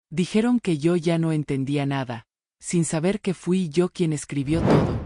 Dijeron que yo ya no entendía nada, sin saber que fui yo quien escribió todo.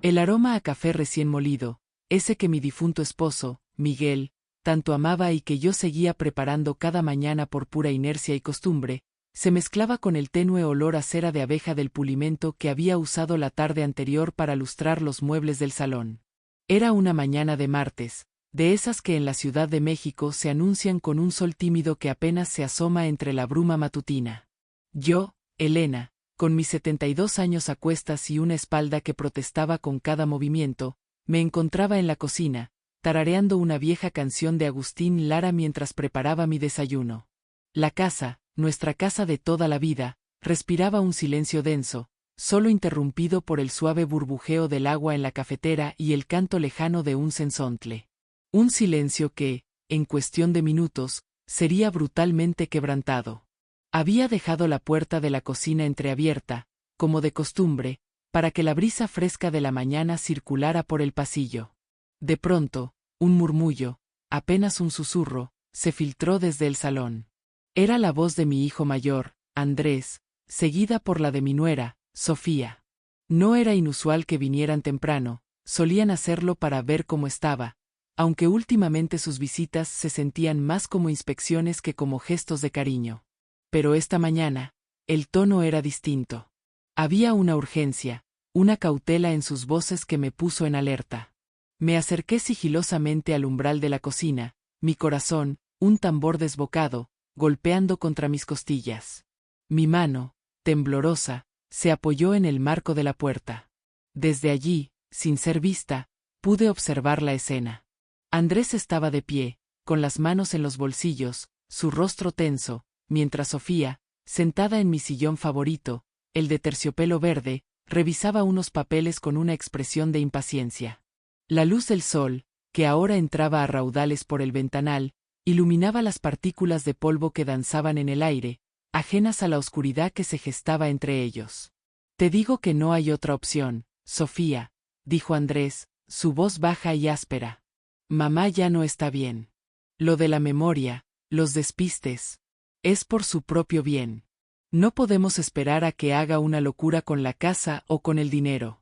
El aroma a café recién molido, ese que mi difunto esposo, Miguel, tanto amaba y que yo seguía preparando cada mañana por pura inercia y costumbre, se mezclaba con el tenue olor a cera de abeja del pulimento que había usado la tarde anterior para lustrar los muebles del salón. Era una mañana de martes, de esas que en la Ciudad de México se anuncian con un sol tímido que apenas se asoma entre la bruma matutina. Yo, Elena, con mis 72 años a cuestas y una espalda que protestaba con cada movimiento, me encontraba en la cocina, tarareando una vieja canción de Agustín Lara mientras preparaba mi desayuno. La casa, nuestra casa de toda la vida, respiraba un silencio denso, solo interrumpido por el suave burbujeo del agua en la cafetera y el canto lejano de un cenzontle. Un silencio que, en cuestión de minutos, sería brutalmente quebrantado. Había dejado la puerta de la cocina entreabierta, como de costumbre, para que la brisa fresca de la mañana circulara por el pasillo. De pronto, un murmullo, apenas un susurro, se filtró desde el salón. Era la voz de mi hijo mayor, Andrés, seguida por la de mi nuera, Sofía. No era inusual que vinieran temprano, solían hacerlo para ver cómo estaba, aunque últimamente sus visitas se sentían más como inspecciones que como gestos de cariño. Pero esta mañana, el tono era distinto. Había una urgencia, una cautela en sus voces que me puso en alerta. Me acerqué sigilosamente al umbral de la cocina, mi corazón, un tambor desbocado, golpeando contra mis costillas. Mi mano, temblorosa, se apoyó en el marco de la puerta. Desde allí, sin ser vista, pude observar la escena. Andrés estaba de pie, con las manos en los bolsillos, su rostro tenso, mientras Sofía, sentada en mi sillón favorito, el de terciopelo verde, revisaba unos papeles con una expresión de impaciencia. La luz del sol, que ahora entraba a raudales por el ventanal, iluminaba las partículas de polvo que danzaban en el aire, ajenas a la oscuridad que se gestaba entre ellos. Te digo que no hay otra opción, Sofía, dijo Andrés, su voz baja y áspera. Mamá ya no está bien. Lo de la memoria, los despistes, es por su propio bien. No podemos esperar a que haga una locura con la casa o con el dinero.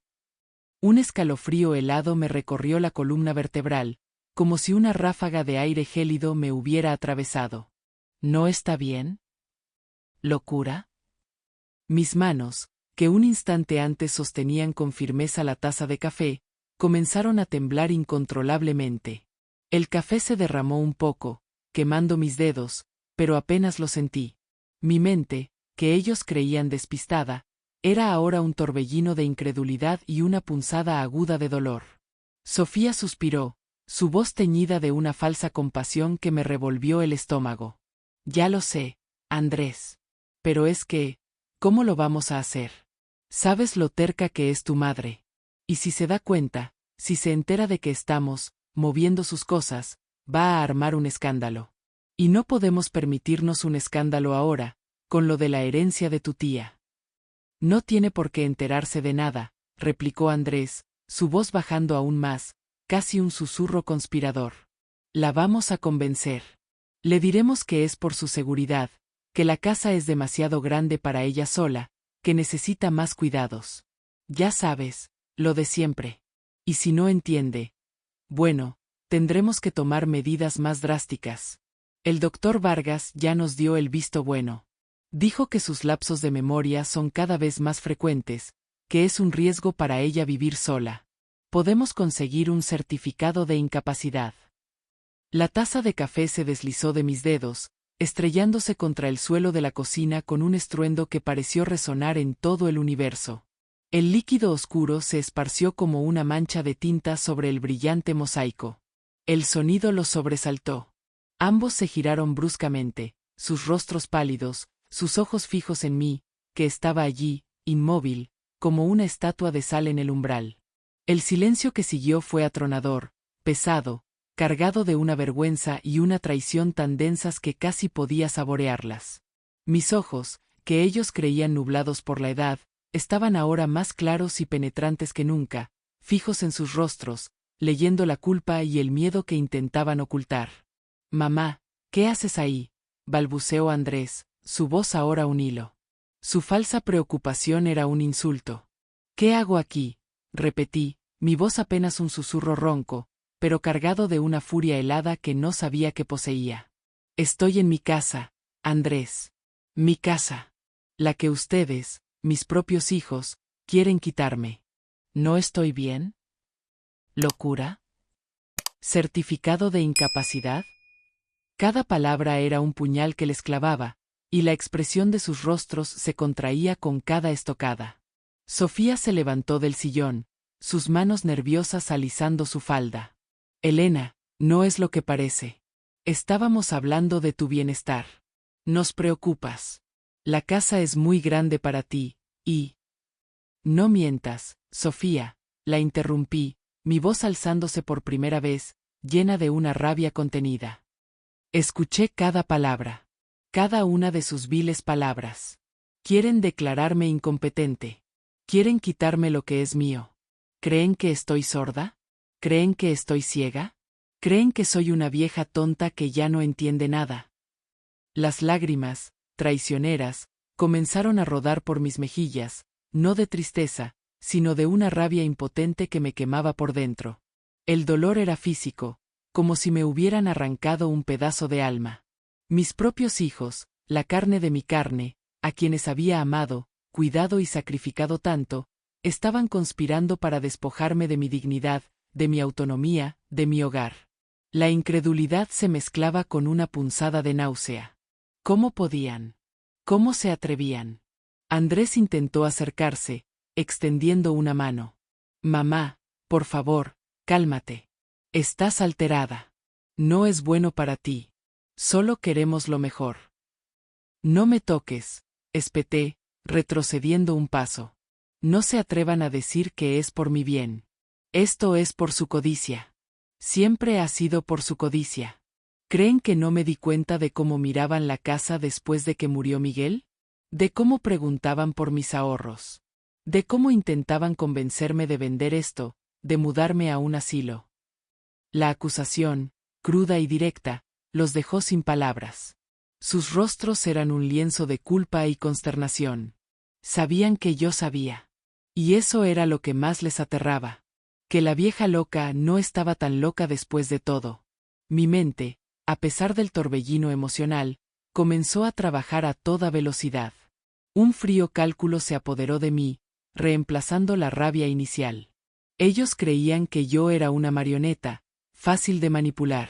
Un escalofrío helado me recorrió la columna vertebral, como si una ráfaga de aire gélido me hubiera atravesado. ¿No está bien? ¿Locura? Mis manos, que un instante antes sostenían con firmeza la taza de café, comenzaron a temblar incontrolablemente. El café se derramó un poco, quemando mis dedos, pero apenas lo sentí. Mi mente, que ellos creían despistada, era ahora un torbellino de incredulidad y una punzada aguda de dolor. Sofía suspiró, su voz teñida de una falsa compasión que me revolvió el estómago. Ya lo sé, Andrés. Pero es que, ¿cómo lo vamos a hacer? Sabes lo terca que es tu madre. Y si se da cuenta, si se entera de que estamos, moviendo sus cosas, va a armar un escándalo. Y no podemos permitirnos un escándalo ahora, con lo de la herencia de tu tía. No tiene por qué enterarse de nada, replicó Andrés, su voz bajando aún más, casi un susurro conspirador. La vamos a convencer. Le diremos que es por su seguridad, que la casa es demasiado grande para ella sola, que necesita más cuidados. Ya sabes, lo de siempre. Y si no entiende, bueno, tendremos que tomar medidas más drásticas. El doctor Vargas ya nos dio el visto bueno. Dijo que sus lapsos de memoria son cada vez más frecuentes, que es un riesgo para ella vivir sola. Podemos conseguir un certificado de incapacidad. La taza de café se deslizó de mis dedos, estrellándose contra el suelo de la cocina con un estruendo que pareció resonar en todo el universo. El líquido oscuro se esparció como una mancha de tinta sobre el brillante mosaico. El sonido los sobresaltó. Ambos se giraron bruscamente, sus rostros pálidos, sus ojos fijos en mí, que estaba allí, inmóvil, como una estatua de sal en el umbral. El silencio que siguió fue atronador, pesado, cargado de una vergüenza y una traición tan densas que casi podía saborearlas. Mis ojos, que ellos creían nublados por la edad, estaban ahora más claros y penetrantes que nunca, fijos en sus rostros, leyendo la culpa y el miedo que intentaban ocultar. Mamá, ¿qué haces ahí?, balbuceó Andrés, su voz ahora un hilo. Su falsa preocupación era un insulto. ¿Qué hago aquí?, repetí, mi voz apenas un susurro ronco, pero cargado de una furia helada que no sabía que poseía. Estoy en mi casa, Andrés. Mi casa. La que ustedes, mis propios hijos, quieren quitarme. ¿No estoy bien? ¿Locura? ¿Certificado de incapacidad? Cada palabra era un puñal que les clavaba, y la expresión de sus rostros se contraía con cada estocada. Sofía se levantó del sillón, sus manos nerviosas alisando su falda. Elena, no es lo que parece. Estábamos hablando de tu bienestar. Nos preocupas. La casa es muy grande para ti, y... No mientas, Sofía, la interrumpí, mi voz alzándose por primera vez, llena de una rabia contenida. Escuché cada palabra. Cada una de sus viles palabras. Quieren declararme incompetente. Quieren quitarme lo que es mío. ¿Creen que estoy sorda? ¿Creen que estoy ciega? ¿Creen que soy una vieja tonta que ya no entiende nada? Las lágrimas, traicioneras, comenzaron a rodar por mis mejillas, no de tristeza, sino de una rabia impotente que me quemaba por dentro. El dolor era físico, como si me hubieran arrancado un pedazo de alma. Mis propios hijos, la carne de mi carne, a quienes había amado, cuidado y sacrificado tanto, estaban conspirando para despojarme de mi dignidad, de mi autonomía, de mi hogar. La incredulidad se mezclaba con una punzada de náusea. ¿Cómo podían? ¿Cómo se atrevían? Andrés intentó acercarse, extendiendo una mano. Mamá, por favor, cálmate. Estás alterada. No es bueno para ti. Solo queremos lo mejor. No me toques, espeté, retrocediendo un paso. No se atrevan a decir que es por mi bien. Esto es por su codicia. Siempre ha sido por su codicia. ¿Creen que no me di cuenta de cómo miraban la casa después de que murió Miguel? De cómo preguntaban por mis ahorros. De cómo intentaban convencerme de vender esto, de mudarme a un asilo. La acusación, cruda y directa, los dejó sin palabras. Sus rostros eran un lienzo de culpa y consternación. Sabían que yo sabía. Y eso era lo que más les aterraba. Que la vieja loca no estaba tan loca después de todo. Mi mente, a pesar del torbellino emocional, comenzó a trabajar a toda velocidad. Un frío cálculo se apoderó de mí, reemplazando la rabia inicial. Ellos creían que yo era una marioneta, fácil de manipular.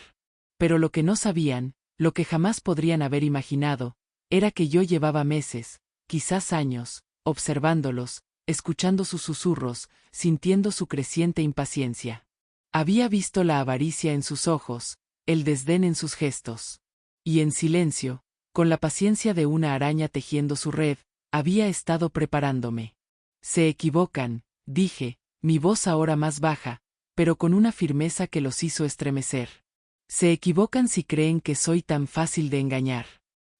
Pero lo que no sabían, lo que jamás podrían haber imaginado, era que yo llevaba meses, quizás años, observándolos, escuchando sus susurros, sintiendo su creciente impaciencia. Había visto la avaricia en sus ojos, el desdén en sus gestos. Y en silencio, con la paciencia de una araña tejiendo su red, había estado preparándome. Se equivocan, dije, mi voz ahora más baja, pero con una firmeza que los hizo estremecer. Se equivocan si creen que soy tan fácil de engañar.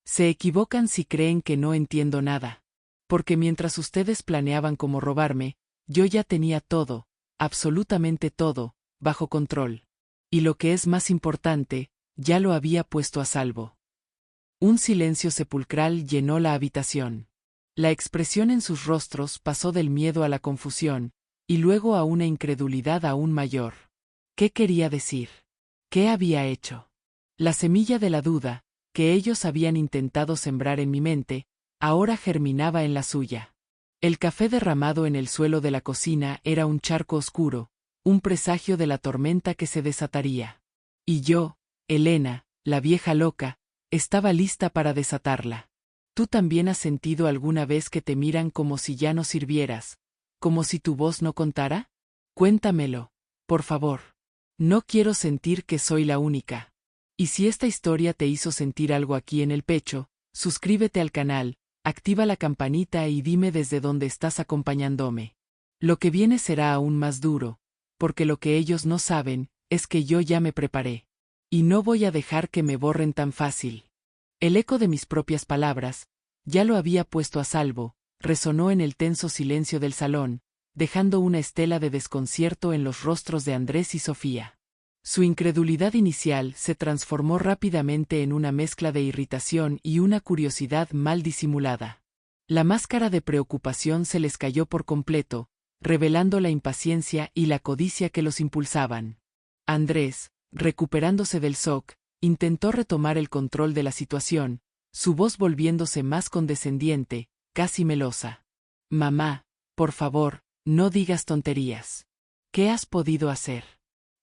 Se equivocan si creen que no entiendo nada. Porque mientras ustedes planeaban cómo robarme, yo ya tenía todo, absolutamente todo, bajo control. Y lo que es más importante, ya lo había puesto a salvo. Un silencio sepulcral llenó la habitación. La expresión en sus rostros pasó del miedo a la confusión, y luego a una incredulidad aún mayor. ¿Qué quería decir? ¿Qué había hecho? La semilla de la duda, que ellos habían intentado sembrar en mi mente, ahora germinaba en la suya. El café derramado en el suelo de la cocina era un charco oscuro, un presagio de la tormenta que se desataría. Y yo, Elena, la vieja loca, estaba lista para desatarla. ¿Tú también has sentido alguna vez que te miran como si ya no sirvieras, como si tu voz no contara? Cuéntamelo, por favor. No quiero sentir que soy la única. Y si esta historia te hizo sentir algo aquí en el pecho, suscríbete al canal, activa la campanita y dime desde dónde estás acompañándome. Lo que viene será aún más duro, porque lo que ellos no saben es que yo ya me preparé. Y no voy a dejar que me borren tan fácil. El eco de mis propias palabras, ya lo había puesto a salvo, resonó en el tenso silencio del salón, dejando una estela de desconcierto en los rostros de Andrés y Sofía. Su incredulidad inicial se transformó rápidamente en una mezcla de irritación y una curiosidad mal disimulada. La máscara de preocupación se les cayó por completo, revelando la impaciencia y la codicia que los impulsaban. Andrés, recuperándose del shock, intentó retomar el control de la situación, su voz volviéndose más condescendiente, casi melosa. Mamá, por favor, no digas tonterías. ¿Qué has podido hacer?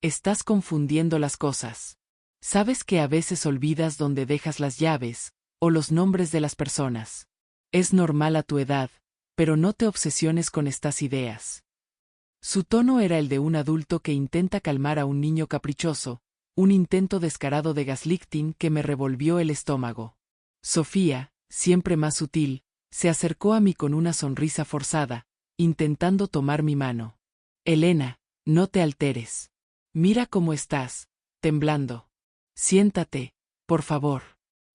Estás confundiendo las cosas. Sabes que a veces olvidas dónde dejas las llaves, o los nombres de las personas. Es normal a tu edad, pero no te obsesiones con estas ideas. Su tono era el de un adulto que intenta calmar a un niño caprichoso, un intento descarado de gaslighting que me revolvió el estómago. Sofía, siempre más sutil, se acercó a mí con una sonrisa forzada, intentando tomar mi mano. Elena, no te alteres. Mira cómo estás, temblando. Siéntate, por favor.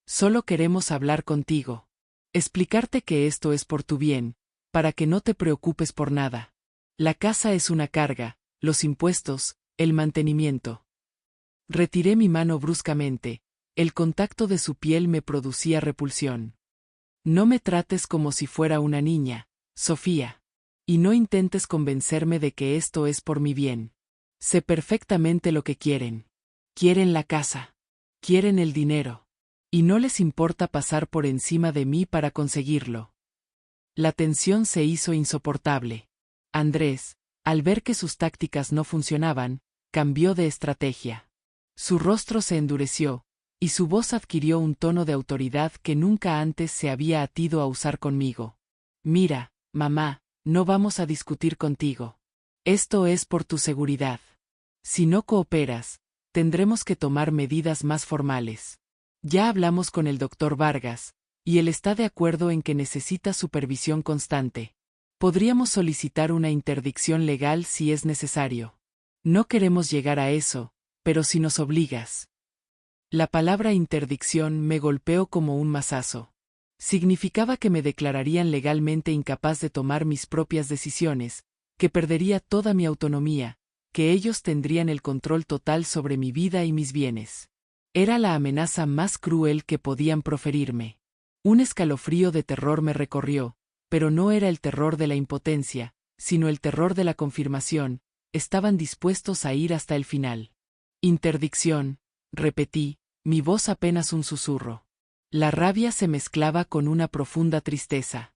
Solo queremos hablar contigo. Explicarte que esto es por tu bien, para que no te preocupes por nada. La casa es una carga, los impuestos, el mantenimiento. Retiré mi mano bruscamente, el contacto de su piel me producía repulsión. No me trates como si fuera una niña, Sofía. Y no intentes convencerme de que esto es por mi bien. Sé perfectamente lo que quieren. Quieren la casa. Quieren el dinero. Y no les importa pasar por encima de mí para conseguirlo. La tensión se hizo insoportable. Andrés, al ver que sus tácticas no funcionaban, cambió de estrategia. Su rostro se endureció, y su voz adquirió un tono de autoridad que nunca antes se había atido a usar conmigo. Mira, mamá, no vamos a discutir contigo. Esto es por tu seguridad. Si no cooperas, tendremos que tomar medidas más formales. Ya hablamos con el doctor Vargas, y él está de acuerdo en que necesita supervisión constante. Podríamos solicitar una interdicción legal si es necesario. No queremos llegar a eso, pero si nos obligas. La palabra interdicción me golpeó como un mazazo. Significaba que me declararían legalmente incapaz de tomar mis propias decisiones, que perdería toda mi autonomía, que ellos tendrían el control total sobre mi vida y mis bienes. Era la amenaza más cruel que podían proferirme. Un escalofrío de terror me recorrió, pero no era el terror de la impotencia, sino el terror de la confirmación. Estaban dispuestos a ir hasta el final. Interdicción, repetí, mi voz apenas un susurro. La rabia se mezclaba con una profunda tristeza.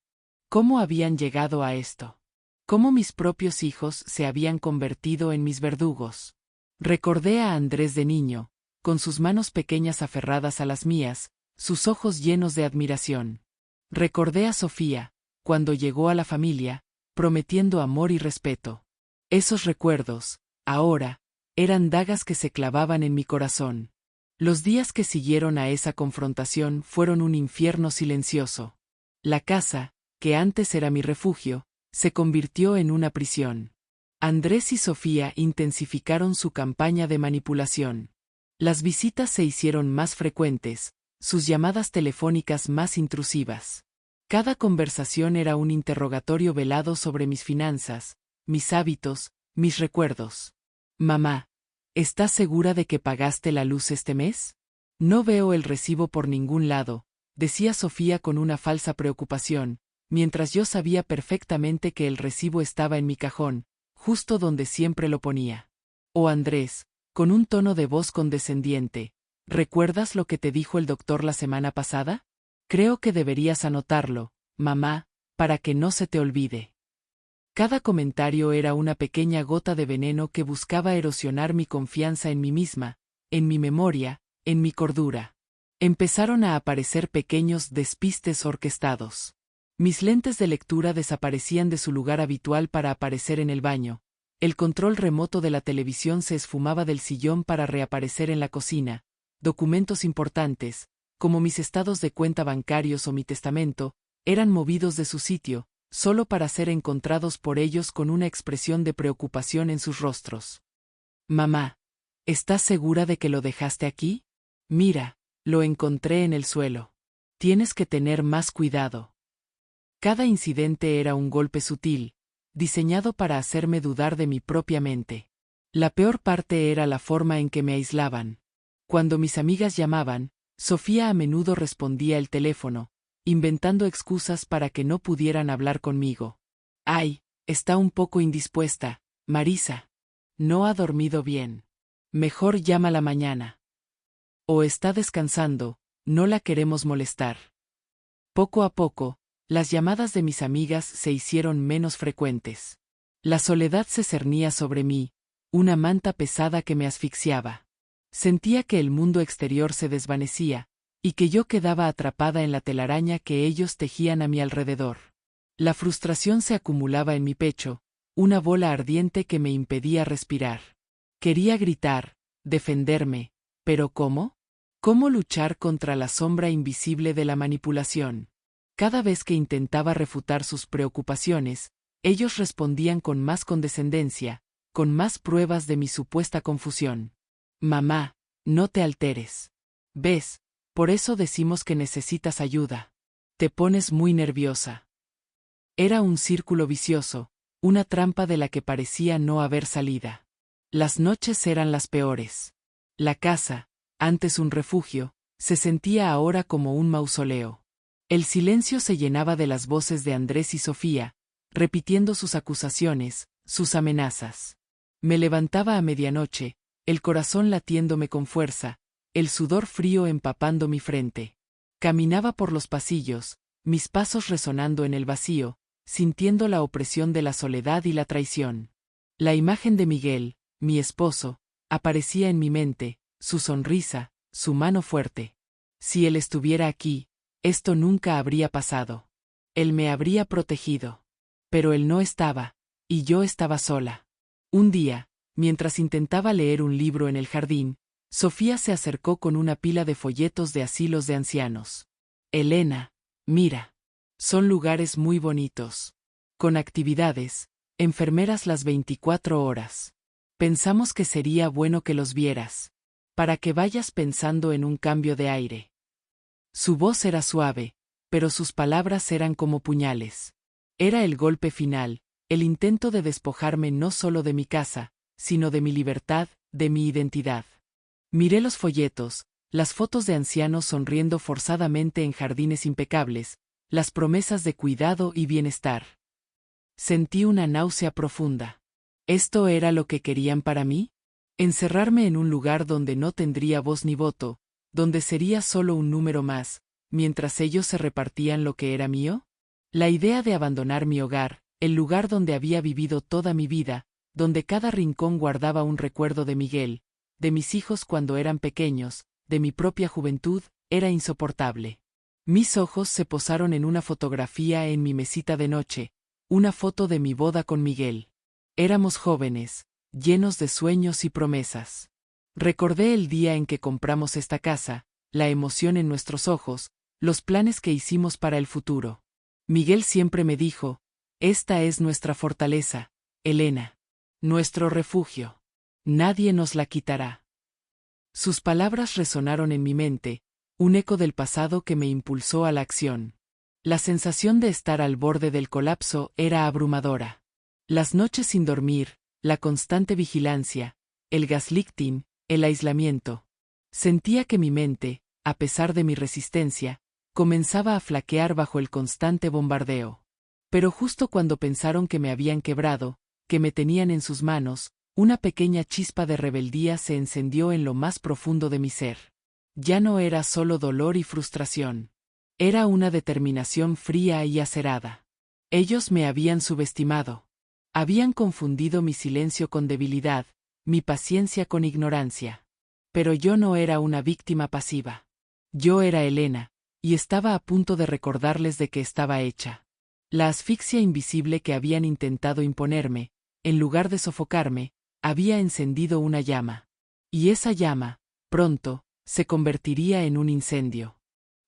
¿Cómo habían llegado a esto? ¿Cómo mis propios hijos se habían convertido en mis verdugos? Recordé a Andrés de niño, con sus manos pequeñas aferradas a las mías, sus ojos llenos de admiración. Recordé a Sofía, cuando llegó a la familia, prometiendo amor y respeto. Esos recuerdos, ahora, eran dagas que se clavaban en mi corazón. Los días que siguieron a esa confrontación fueron un infierno silencioso. La casa, que antes era mi refugio, se convirtió en una prisión. Andrés y Sofía intensificaron su campaña de manipulación. Las visitas se hicieron más frecuentes, sus llamadas telefónicas más intrusivas. Cada conversación era un interrogatorio velado sobre mis finanzas, mis hábitos, mis recuerdos. Mamá, ¿estás segura de que pagaste la luz este mes? No veo el recibo por ningún lado, decía Sofía con una falsa preocupación, mientras yo sabía perfectamente que el recibo estaba en mi cajón, justo donde siempre lo ponía. Oh Andrés, con un tono de voz condescendiente, ¿recuerdas lo que te dijo el doctor la semana pasada? Creo que deberías anotarlo, mamá, para que no se te olvide. Cada comentario era una pequeña gota de veneno que buscaba erosionar mi confianza en mí misma, en mi memoria, en mi cordura. Empezaron a aparecer pequeños despistes orquestados. Mis lentes de lectura desaparecían de su lugar habitual para aparecer en el baño. El control remoto de la televisión se esfumaba del sillón para reaparecer en la cocina. Documentos importantes, como mis estados de cuenta bancarios o mi testamento, eran movidos de su sitio, solo para ser encontrados por ellos con una expresión de preocupación en sus rostros. Mamá, ¿estás segura de que lo dejaste aquí? Mira, lo encontré en el suelo. Tienes que tener más cuidado. Cada incidente era un golpe sutil, diseñado para hacerme dudar de mi propia mente. La peor parte era la forma en que me aislaban. Cuando mis amigas llamaban, Sofía a menudo respondía el teléfono, inventando excusas para que no pudieran hablar conmigo. Ay, está un poco indispuesta, Marisa. No ha dormido bien. Mejor llámala mañana. O está descansando, no la queremos molestar. Poco a poco, las llamadas de mis amigas se hicieron menos frecuentes. La soledad se cernía sobre mí, una manta pesada que me asfixiaba. Sentía que el mundo exterior se desvanecía, y que yo quedaba atrapada en la telaraña que ellos tejían a mi alrededor. La frustración se acumulaba en mi pecho, una bola ardiente que me impedía respirar. Quería gritar, defenderme, pero ¿cómo? ¿Cómo luchar contra la sombra invisible de la manipulación? Cada vez que intentaba refutar sus preocupaciones, ellos respondían con más condescendencia, con más pruebas de mi supuesta confusión. Mamá, no te alteres. ¿Ves? Por eso decimos que necesitas ayuda. Te pones muy nerviosa. Era un círculo vicioso, una trampa de la que parecía no haber salida. Las noches eran las peores. La casa, antes un refugio, se sentía ahora como un mausoleo. El silencio se llenaba de las voces de Andrés y Sofía, repitiendo sus acusaciones, sus amenazas. Me levantaba a medianoche, el corazón latiéndome con fuerza, el sudor frío empapando mi frente. Caminaba por los pasillos, mis pasos resonando en el vacío, sintiendo la opresión de la soledad y la traición. La imagen de Miguel, mi esposo, aparecía en mi mente, su sonrisa, su mano fuerte. Si él estuviera aquí, esto nunca habría pasado. Él me habría protegido. Pero él no estaba, y yo estaba sola. Un día, mientras intentaba leer un libro en el jardín, Sofía se acercó con una pila de folletos de asilos de ancianos. Elena, mira. Son lugares muy bonitos. Con actividades, enfermeras las 24 horas. Pensamos que sería bueno que los vieras. Para que vayas pensando en un cambio de aire. Su voz era suave, pero sus palabras eran como puñales. Era el golpe final, el intento de despojarme no solo de mi casa, sino de mi libertad, de mi identidad. Miré los folletos, las fotos de ancianos sonriendo forzadamente en jardines impecables, las promesas de cuidado y bienestar. Sentí una náusea profunda. ¿Esto era lo que querían para mí? ¿Encerrarme en un lugar donde no tendría voz ni voto, donde sería solo un número más, mientras ellos se repartían lo que era mío? La idea de abandonar mi hogar, el lugar donde había vivido toda mi vida, donde cada rincón guardaba un recuerdo de Miguel, de mis hijos cuando eran pequeños, de mi propia juventud, era insoportable. Mis ojos se posaron en una fotografía en mi mesita de noche, una foto de mi boda con Miguel. Éramos jóvenes, llenos de sueños y promesas. Recordé el día en que compramos esta casa, la emoción en nuestros ojos, los planes que hicimos para el futuro. Miguel siempre me dijo, esta es nuestra fortaleza, Elena. Nuestro refugio. Nadie nos la quitará. Sus palabras resonaron en mi mente, un eco del pasado que me impulsó a la acción. La sensación de estar al borde del colapso era abrumadora. Las noches sin dormir, la constante vigilancia, el gaslighting, el aislamiento. Sentía que mi mente, a pesar de mi resistencia, comenzaba a flaquear bajo el constante bombardeo. Pero justo cuando pensaron que me habían quebrado, que me tenían en sus manos, una pequeña chispa de rebeldía se encendió en lo más profundo de mi ser. Ya no era solo dolor y frustración. Era una determinación fría y acerada. Ellos me habían subestimado. Habían confundido mi silencio con debilidad, mi paciencia con ignorancia. Pero yo no era una víctima pasiva. Yo era Elena, y estaba a punto de recordarles de qué estaba hecha. La asfixia invisible que habían intentado imponerme, en lugar de sofocarme, había encendido una llama. Y esa llama, pronto, se convertiría en un incendio.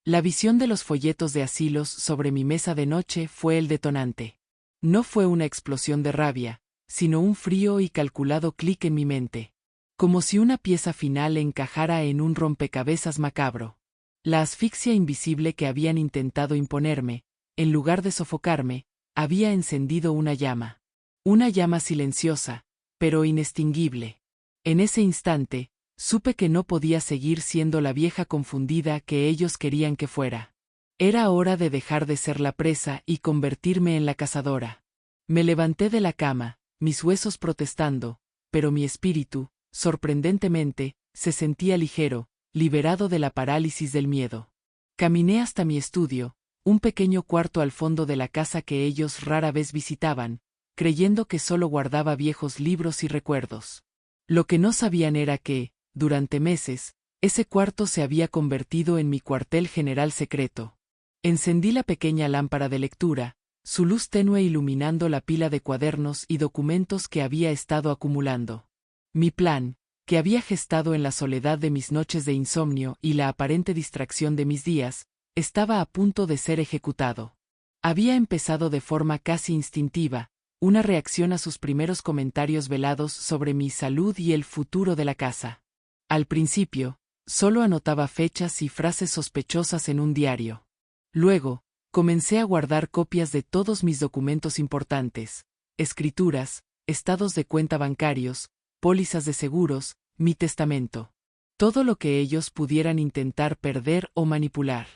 La visión de los folletos de asilos sobre mi mesa de noche fue el detonante. No fue una explosión de rabia, sino un frío y calculado clic en mi mente. Como si una pieza final encajara en un rompecabezas macabro. La asfixia invisible que habían intentado imponerme, en lugar de sofocarme, había encendido una llama. Una llama silenciosa, pero inextinguible. En ese instante, supe que no podía seguir siendo la vieja confundida que ellos querían que fuera. Era hora de dejar de ser la presa y convertirme en la cazadora. Me levanté de la cama, mis huesos protestando, pero mi espíritu, sorprendentemente, se sentía ligero, liberado de la parálisis del miedo. Caminé hasta mi estudio, un pequeño cuarto al fondo de la casa que ellos rara vez visitaban, creyendo que solo guardaba viejos libros y recuerdos. Lo que no sabían era que, durante meses, ese cuarto se había convertido en mi cuartel general secreto. Encendí la pequeña lámpara de lectura, su luz tenue iluminando la pila de cuadernos y documentos que había estado acumulando. Mi plan, que había gestado en la soledad de mis noches de insomnio y la aparente distracción de mis días, estaba a punto de ser ejecutado. Había empezado de forma casi instintiva, una reacción a sus primeros comentarios velados sobre mi salud y el futuro de la casa. Al principio, solo anotaba fechas y frases sospechosas en un diario. Luego, comencé a guardar copias de todos mis documentos importantes, escrituras, estados de cuenta bancarios, pólizas de seguros, mi testamento. Todo lo que ellos pudieran intentar perder o manipular.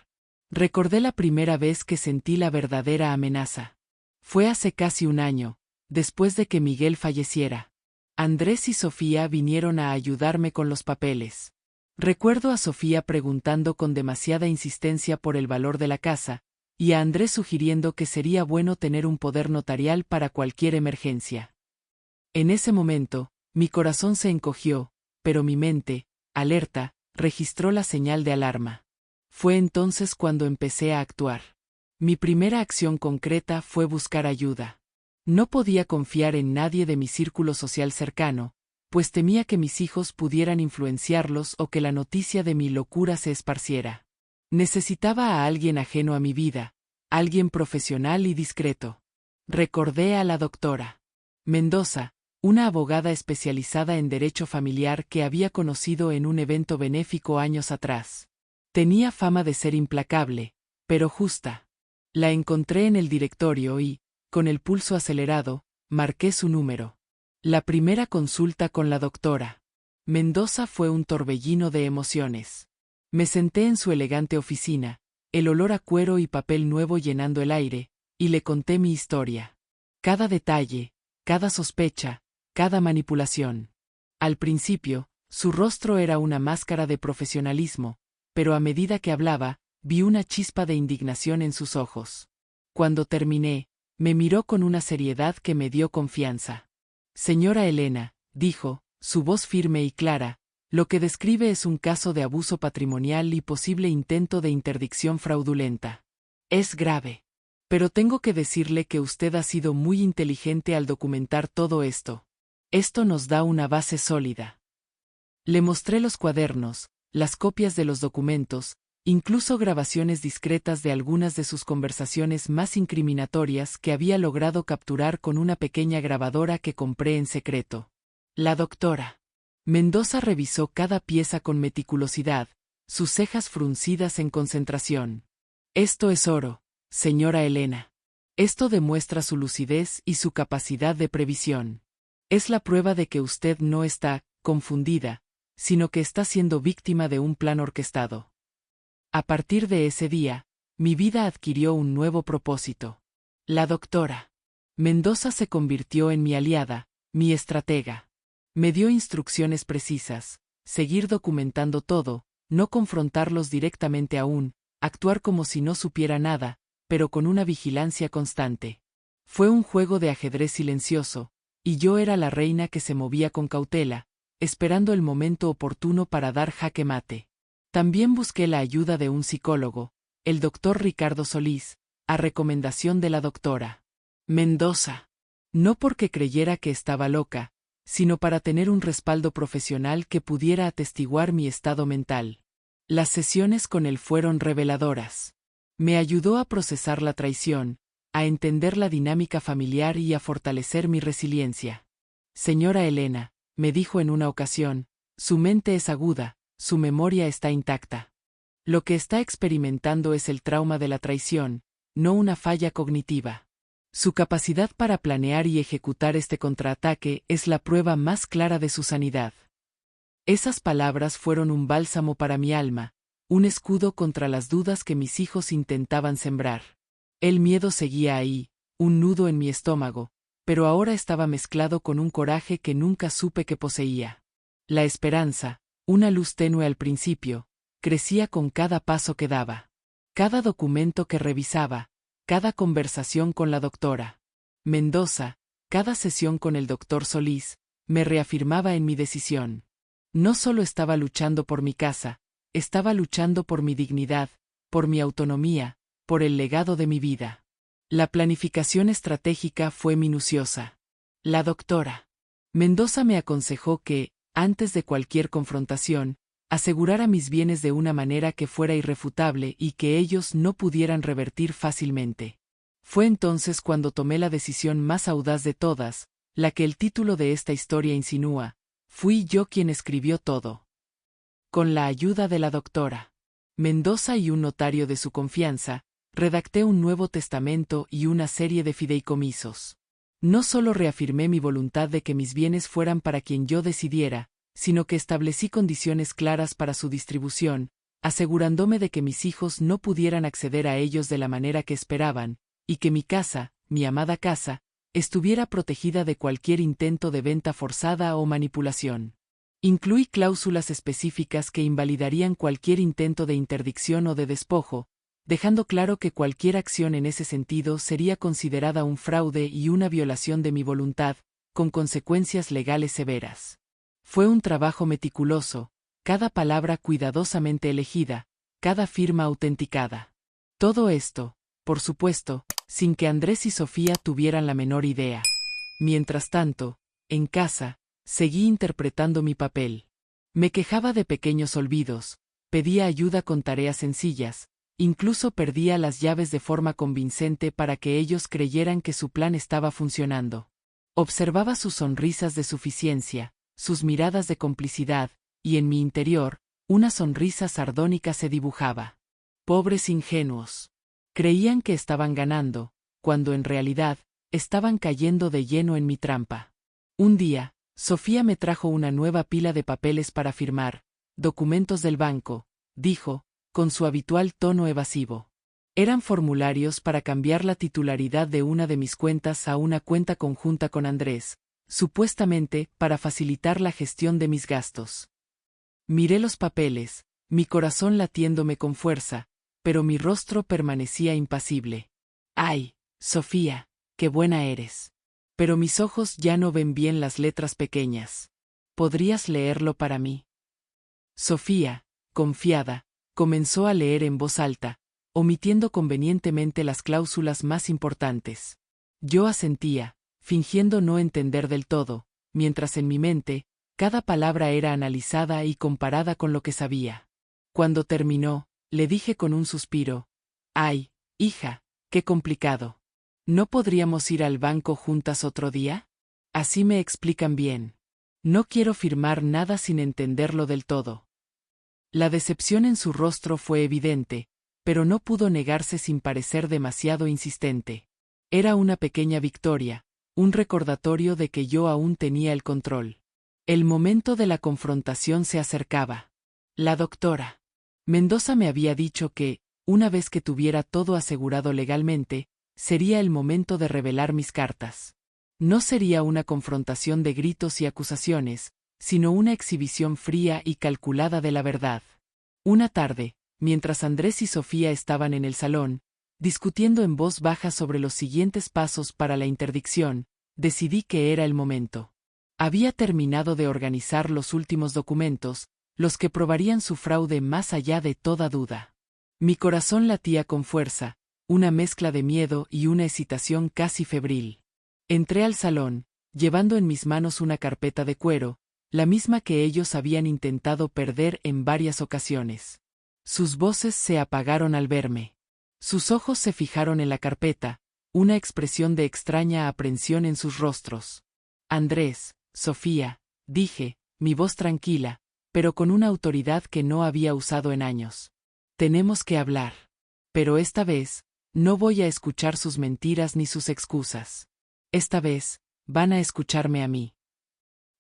Recordé la primera vez que sentí la verdadera amenaza. Fue hace casi un año, después de que Miguel falleciera. Andrés y Sofía vinieron a ayudarme con los papeles. Recuerdo a Sofía preguntando con demasiada insistencia por el valor de la casa, y a Andrés sugiriendo que sería bueno tener un poder notarial para cualquier emergencia. En ese momento, mi corazón se encogió, pero mi mente, alerta, registró la señal de alarma. Fue entonces cuando empecé a actuar. Mi primera acción concreta fue buscar ayuda. No podía confiar en nadie de mi círculo social cercano, pues temía que mis hijos pudieran influenciarlos o que la noticia de mi locura se esparciera. Necesitaba a alguien ajeno a mi vida, alguien profesional y discreto. Recordé a la doctora Mendoza, una abogada especializada en derecho familiar que había conocido en un evento benéfico años atrás. Tenía fama de ser implacable, pero justa. La encontré en el directorio y, con el pulso acelerado, marqué su número. La primera consulta con la doctora Mendoza fue un torbellino de emociones. Me senté en su elegante oficina, el olor a cuero y papel nuevo llenando el aire, y le conté mi historia. Cada detalle, cada sospecha, cada manipulación. Al principio, su rostro era una máscara de profesionalismo, pero a medida que hablaba, vi una chispa de indignación en sus ojos. Cuando terminé, me miró con una seriedad que me dio confianza. Señora Elena, dijo, su voz firme y clara, lo que describe es un caso de abuso patrimonial y posible intento de interdicción fraudulenta. Es grave. Pero tengo que decirle que usted ha sido muy inteligente al documentar todo esto. Esto nos da una base sólida. Le mostré los cuadernos, las copias de los documentos, incluso grabaciones discretas de algunas de sus conversaciones más incriminatorias que había logrado capturar con una pequeña grabadora que compré en secreto. La doctora Mendoza revisó cada pieza con meticulosidad, sus cejas fruncidas en concentración. Esto es oro, señora Elena. Esto demuestra su lucidez y su capacidad de previsión. Es la prueba de que usted no está confundida, sino que está siendo víctima de un plan orquestado. A partir de ese día, mi vida adquirió un nuevo propósito. La doctora Mendoza se convirtió en mi aliada, mi estratega. Me dio instrucciones precisas, seguir documentando todo, no confrontarlos directamente aún, actuar como si no supiera nada, pero con una vigilancia constante. Fue un juego de ajedrez silencioso, y yo era la reina que se movía con cautela, esperando el momento oportuno para dar jaque mate. También busqué la ayuda de un psicólogo, el doctor Ricardo Solís, a recomendación de la doctora Mendoza. No porque creyera que estaba loca, sino para tener un respaldo profesional que pudiera atestiguar mi estado mental. Las sesiones con él fueron reveladoras. Me ayudó a procesar la traición, a entender la dinámica familiar y a fortalecer mi resiliencia. Señora Elena, me dijo en una ocasión, su mente es aguda, su memoria está intacta. Lo que está experimentando es el trauma de la traición, no una falla cognitiva. Su capacidad para planear y ejecutar este contraataque es la prueba más clara de su sanidad. Esas palabras fueron un bálsamo para mi alma, un escudo contra las dudas que mis hijos intentaban sembrar. El miedo seguía ahí, un nudo en mi estómago, pero ahora estaba mezclado con un coraje que nunca supe que poseía. La esperanza, una luz tenue al principio, crecía con cada paso que daba. Cada documento que revisaba, cada conversación con la doctora Mendoza, cada sesión con el doctor Solís, me reafirmaba en mi decisión. No solo estaba luchando por mi casa, estaba luchando por mi dignidad, por mi autonomía, por el legado de mi vida. La planificación estratégica fue minuciosa. La doctora Mendoza me aconsejó que, antes de cualquier confrontación, asegurara mis bienes de una manera que fuera irrefutable y que ellos no pudieran revertir fácilmente. Fue entonces cuando tomé la decisión más audaz de todas, la que el título de esta historia insinúa: fui yo quien escribió todo. Con la ayuda de la doctora Mendoza y un notario de su confianza, redacté un nuevo testamento y una serie de fideicomisos. No solo reafirmé mi voluntad de que mis bienes fueran para quien yo decidiera, sino que establecí condiciones claras para su distribución, asegurándome de que mis hijos no pudieran acceder a ellos de la manera que esperaban, y que mi casa, mi amada casa, estuviera protegida de cualquier intento de venta forzada o manipulación. Incluí cláusulas específicas que invalidarían cualquier intento de interdicción o de despojo, dejando claro que cualquier acción en ese sentido sería considerada un fraude y una violación de mi voluntad, con consecuencias legales severas. Fue un trabajo meticuloso, cada palabra cuidadosamente elegida, cada firma autenticada. Todo esto, por supuesto, sin que Andrés y Sofía tuvieran la menor idea. Mientras tanto, en casa, seguí interpretando mi papel. Me quejaba de pequeños olvidos, pedía ayuda con tareas sencillas, incluso perdía las llaves de forma convincente para que ellos creyeran que su plan estaba funcionando. Observaba sus sonrisas de suficiencia, sus miradas de complicidad, y en mi interior, una sonrisa sardónica se dibujaba. Pobres ingenuos. Creían que estaban ganando, cuando en realidad, estaban cayendo de lleno en mi trampa. Un día, Sofía me trajo una nueva pila de papeles para firmar, documentos del banco, dijo, con su habitual tono evasivo. Eran formularios para cambiar la titularidad de una de mis cuentas a una cuenta conjunta con Andrés, supuestamente para facilitar la gestión de mis gastos. Miré los papeles, mi corazón latiéndome con fuerza, pero mi rostro permanecía impasible. ¡Ay, Sofía, qué buena eres! Pero mis ojos ya no ven bien las letras pequeñas. ¿Podrías leerlo para mí? Sofía, confiada, comenzó a leer en voz alta, omitiendo convenientemente las cláusulas más importantes. Yo asentía, fingiendo no entender del todo, mientras en mi mente, cada palabra era analizada y comparada con lo que sabía. Cuando terminó, le dije con un suspiro: «Ay, hija, qué complicado. ¿No podríamos ir al banco juntas otro día? Así me explican bien. No quiero firmar nada sin entenderlo del todo». La decepción en su rostro fue evidente, pero no pudo negarse sin parecer demasiado insistente. Era una pequeña victoria, un recordatorio de que yo aún tenía el control. El momento de la confrontación se acercaba. La doctora Mendoza me había dicho que, una vez que tuviera todo asegurado legalmente, sería el momento de revelar mis cartas. No sería una confrontación de gritos y acusaciones, sino una exhibición fría y calculada de la verdad. Una tarde, mientras Andrés y Sofía estaban en el salón, discutiendo en voz baja sobre los siguientes pasos para la interdicción, decidí que era el momento. Había terminado de organizar los últimos documentos, los que probarían su fraude más allá de toda duda. Mi corazón latía con fuerza, una mezcla de miedo y una excitación casi febril. Entré al salón, llevando en mis manos una carpeta de cuero, la misma que ellos habían intentado perder en varias ocasiones. Sus voces se apagaron al verme. Sus ojos se fijaron en la carpeta, una expresión de extraña aprensión en sus rostros. Andrés, Sofía, dije, mi voz tranquila, pero con una autoridad que no había usado en años. Tenemos que hablar. Pero esta vez, No voy a escuchar sus mentiras ni sus excusas. Esta vez, van a escucharme a mí.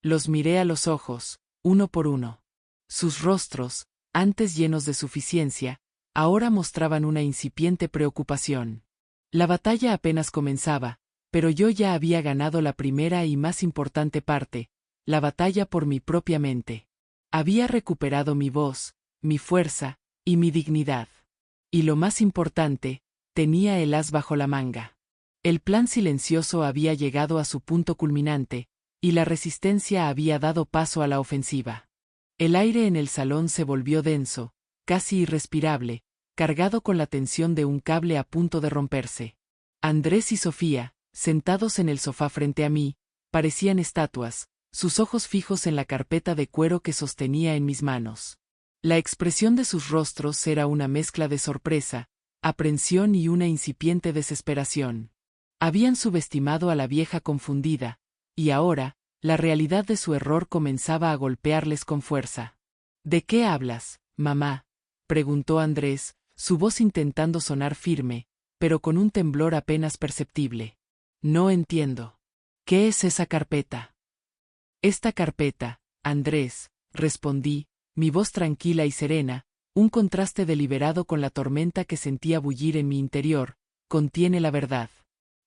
Los miré a los ojos, uno por uno. Sus rostros, antes llenos de suficiencia, ahora mostraban una incipiente preocupación. La batalla apenas comenzaba, pero yo ya había ganado la primera y más importante parte, la batalla por mi propia mente. Había recuperado mi voz, mi fuerza, y mi dignidad. Y lo más importante, tenía el as bajo la manga. El plan silencioso había llegado a su punto culminante, y la resistencia había dado paso a la ofensiva. El aire en el salón se volvió denso, casi irrespirable, cargado con la tensión de un cable a punto de romperse. Andrés y Sofía, sentados en el sofá frente a mí, parecían estatuas, sus ojos fijos en la carpeta de cuero que sostenía en mis manos. La expresión de sus rostros era una mezcla de sorpresa, aprensión y una incipiente desesperación. Habían subestimado a la vieja confundida, y ahora, la realidad de su error comenzaba a golpearles con fuerza. ¿De qué hablas, mamá?, preguntó Andrés, su voz intentando sonar firme, pero con un temblor apenas perceptible. No entiendo. ¿Qué es esa carpeta? Esta carpeta, Andrés, respondí, mi voz tranquila y serena, un contraste deliberado con la tormenta que sentía bullir en mi interior, contiene la verdad.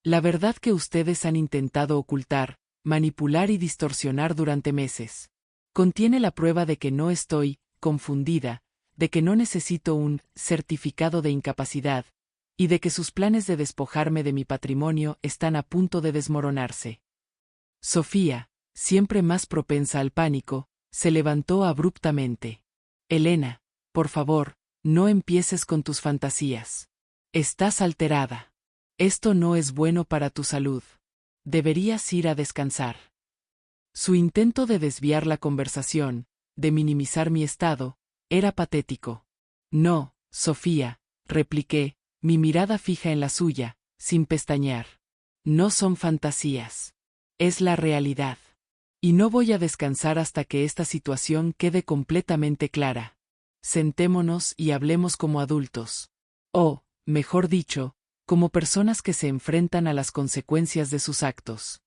La verdad que ustedes han intentado ocultar, manipular y distorsionar durante meses. Contiene la prueba de que no estoy confundida, de que no necesito un certificado de incapacidad, y de que sus planes de despojarme de mi patrimonio están a punto de desmoronarse. Sofía, siempre más propensa al pánico, se levantó abruptamente. Elena, por favor, no empieces con tus fantasías. Estás alterada. Esto no es bueno para tu salud. Deberías ir a descansar. Su intento de desviar la conversación, de minimizar mi estado, era patético. No, Sofía, repliqué, mi mirada fija en la suya, sin pestañear. No son fantasías. Es la realidad. Y no voy a descansar hasta que esta situación quede completamente clara. Sentémonos y hablemos como adultos. O, mejor dicho, como personas que se enfrentan a las consecuencias de sus actos.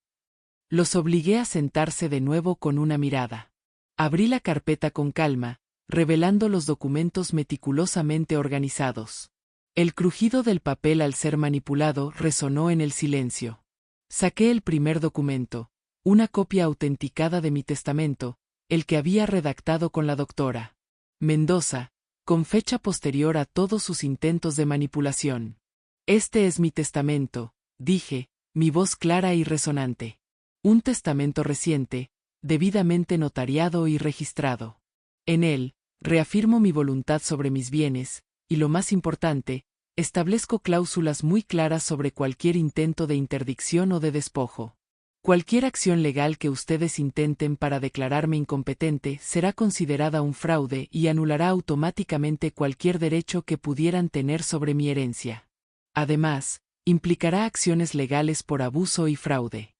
Los obligué a sentarse de nuevo con una mirada. Abrí la carpeta con calma, revelando los documentos meticulosamente organizados. El crujido del papel al ser manipulado resonó en el silencio. Saqué el primer documento, una copia autenticada de mi testamento, el que había redactado con la doctora Mendoza, con fecha posterior a todos sus intentos de manipulación. Este es mi testamento, dije, mi voz clara y resonante. Un testamento reciente, debidamente notariado y registrado. En él, reafirmo mi voluntad sobre mis bienes, y lo más importante, establezco cláusulas muy claras sobre cualquier intento de interdicción o de despojo. Cualquier acción legal que ustedes intenten para declararme incompetente será considerada un fraude y anulará automáticamente cualquier derecho que pudieran tener sobre mi herencia. Además, implicará acciones legales por abuso y fraude.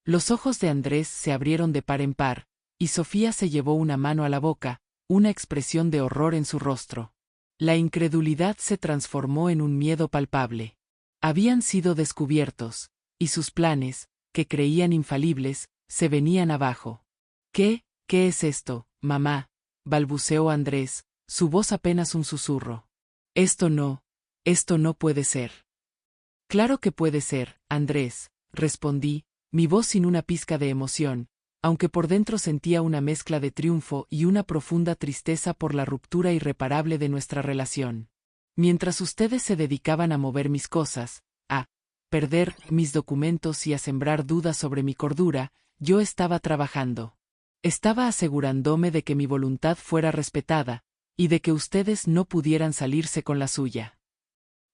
Los ojos de Andrés se abrieron de par en par, y Sofía se llevó una mano a la boca, una expresión de horror en su rostro. La incredulidad se transformó en un miedo palpable. Habían sido descubiertos, y sus planes, que creían infalibles, se venían abajo. ¿Qué es esto, mamá?, balbuceó Andrés, su voz apenas un susurro. Esto no puede ser. Claro que puede ser, Andrés, respondí, mi voz sin una pizca de emoción, aunque por dentro sentía una mezcla de triunfo y una profunda tristeza por la ruptura irreparable de nuestra relación. Mientras ustedes se dedicaban a mover mis cosas, a perder mis documentos y a sembrar dudas sobre mi cordura, yo estaba trabajando. Estaba asegurándome de que mi voluntad fuera respetada, y de que ustedes no pudieran salirse con la suya.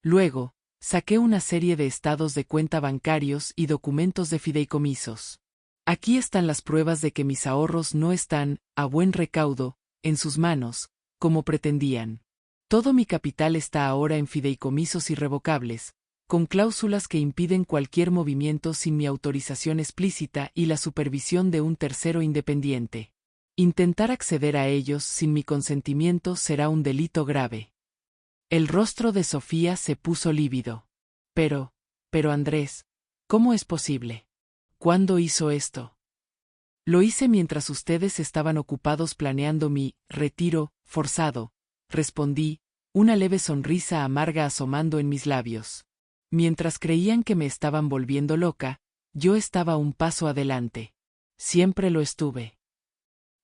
Luego, saqué una serie de estados de cuenta bancarios y documentos de fideicomisos. Aquí están las pruebas de que mis ahorros no están, a buen recaudo, en sus manos, como pretendían. Todo mi capital está ahora en fideicomisos irrevocables, con cláusulas que impiden cualquier movimiento sin mi autorización explícita y la supervisión de un tercero independiente. Intentar acceder a ellos sin mi consentimiento será un delito grave. El rostro de Sofía se puso lívido. Pero Andrés, ¿cómo es posible? ¿Cuándo hizo esto? Lo hice mientras ustedes estaban ocupados planeando mi retiro forzado, respondí, una leve sonrisa amarga asomando en mis labios. Mientras creían que me estaban volviendo loca, yo estaba un paso adelante. Siempre lo estuve.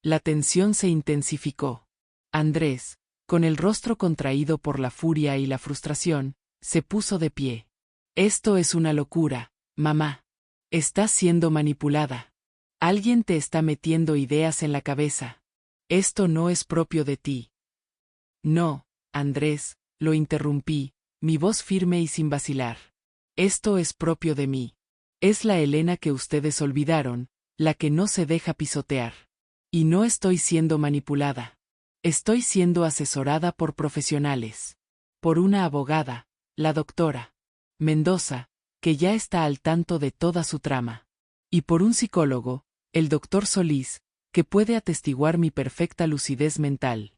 La tensión se intensificó. Andrés, con el rostro contraído por la furia y la frustración, se puso de pie. Esto es una locura, mamá. Estás siendo manipulada. Alguien te está metiendo ideas en la cabeza. Esto no es propio de ti. No, Andrés, lo interrumpí, mi voz firme y sin vacilar. Esto es propio de mí. Es la Elena que ustedes olvidaron, la que no se deja pisotear. Y no estoy siendo manipulada. Estoy siendo asesorada por profesionales. Por una abogada, la doctora Mendoza, que ya está al tanto de toda su trama. Y por un psicólogo, el doctor Solís, que puede atestiguar mi perfecta lucidez mental.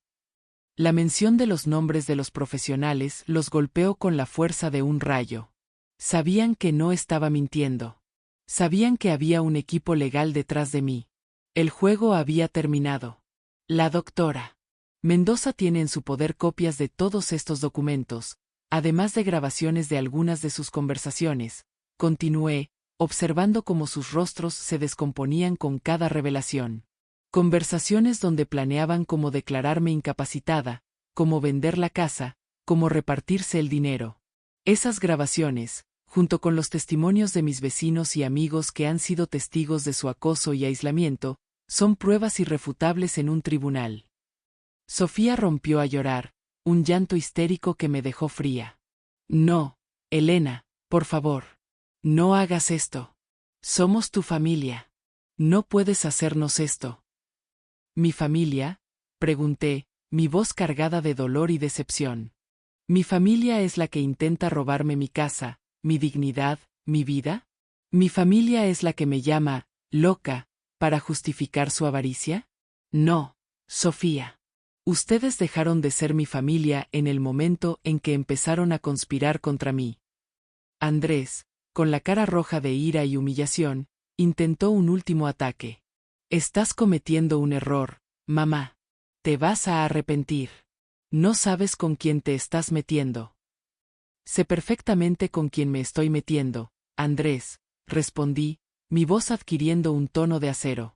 La mención de los nombres de los profesionales los golpeó con la fuerza de un rayo. Sabían que no estaba mintiendo. Sabían que había un equipo legal detrás de mí. El juego había terminado. La doctora Mendoza tiene en su poder copias de todos estos documentos, además de grabaciones de algunas de sus conversaciones. Continué, observando cómo sus rostros se descomponían con cada revelación. Conversaciones donde planeaban cómo declararme incapacitada, cómo vender la casa, cómo repartirse el dinero. Esas grabaciones, junto con los testimonios de mis vecinos y amigos que han sido testigos de su acoso y aislamiento, son pruebas irrefutables en un tribunal. Sofía rompió a llorar, un llanto histérico que me dejó fría. No, Elena, por favor. No hagas esto. Somos tu familia. No puedes hacernos esto. ¿Mi familia? Pregunté, mi voz cargada de dolor y decepción. ¿Mi familia es la que intenta robarme mi casa, mi dignidad, mi vida? ¿Mi familia es la que me llama loca para justificar su avaricia? No, Sofía. Ustedes dejaron de ser mi familia en el momento en que empezaron a conspirar contra mí. Andrés, con la cara roja de ira y humillación, intentó un último ataque. Estás cometiendo un error, mamá. Te vas a arrepentir. No sabes con quién te estás metiendo. Sé perfectamente con quién me estoy metiendo, Andrés, respondí, mi voz adquiriendo un tono de acero.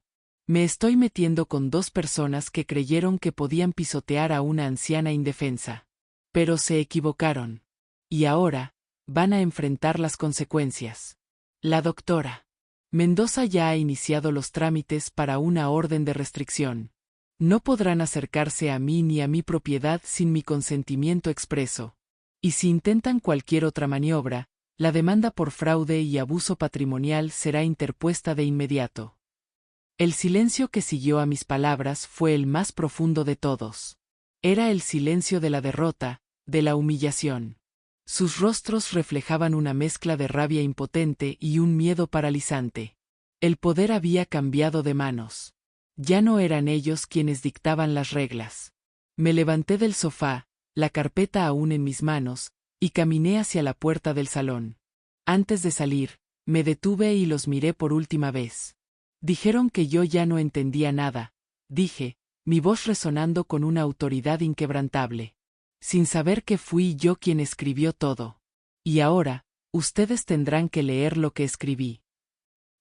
Me estoy metiendo con dos personas que creyeron que podían pisotear a una anciana indefensa. Pero se equivocaron. Y ahora, van a enfrentar las consecuencias. La doctora Mendoza ya ha iniciado los trámites para una orden de restricción. No podrán acercarse a mí ni a mi propiedad sin mi consentimiento expreso. Y si intentan cualquier otra maniobra, la demanda por fraude y abuso patrimonial será interpuesta de inmediato. El silencio que siguió a mis palabras fue el más profundo de todos. Era el silencio de la derrota, de la humillación. Sus rostros reflejaban una mezcla de rabia impotente y un miedo paralizante. El poder había cambiado de manos. Ya no eran ellos quienes dictaban las reglas. Me levanté del sofá, la carpeta aún en mis manos, y caminé hacia la puerta del salón. Antes de salir, me detuve y los miré por última vez. Dijeron que yo ya no entendía nada, dije, mi voz resonando con una autoridad inquebrantable. Sin saber que fui yo quien escribió todo. Y ahora, ustedes tendrán que leer lo que escribí.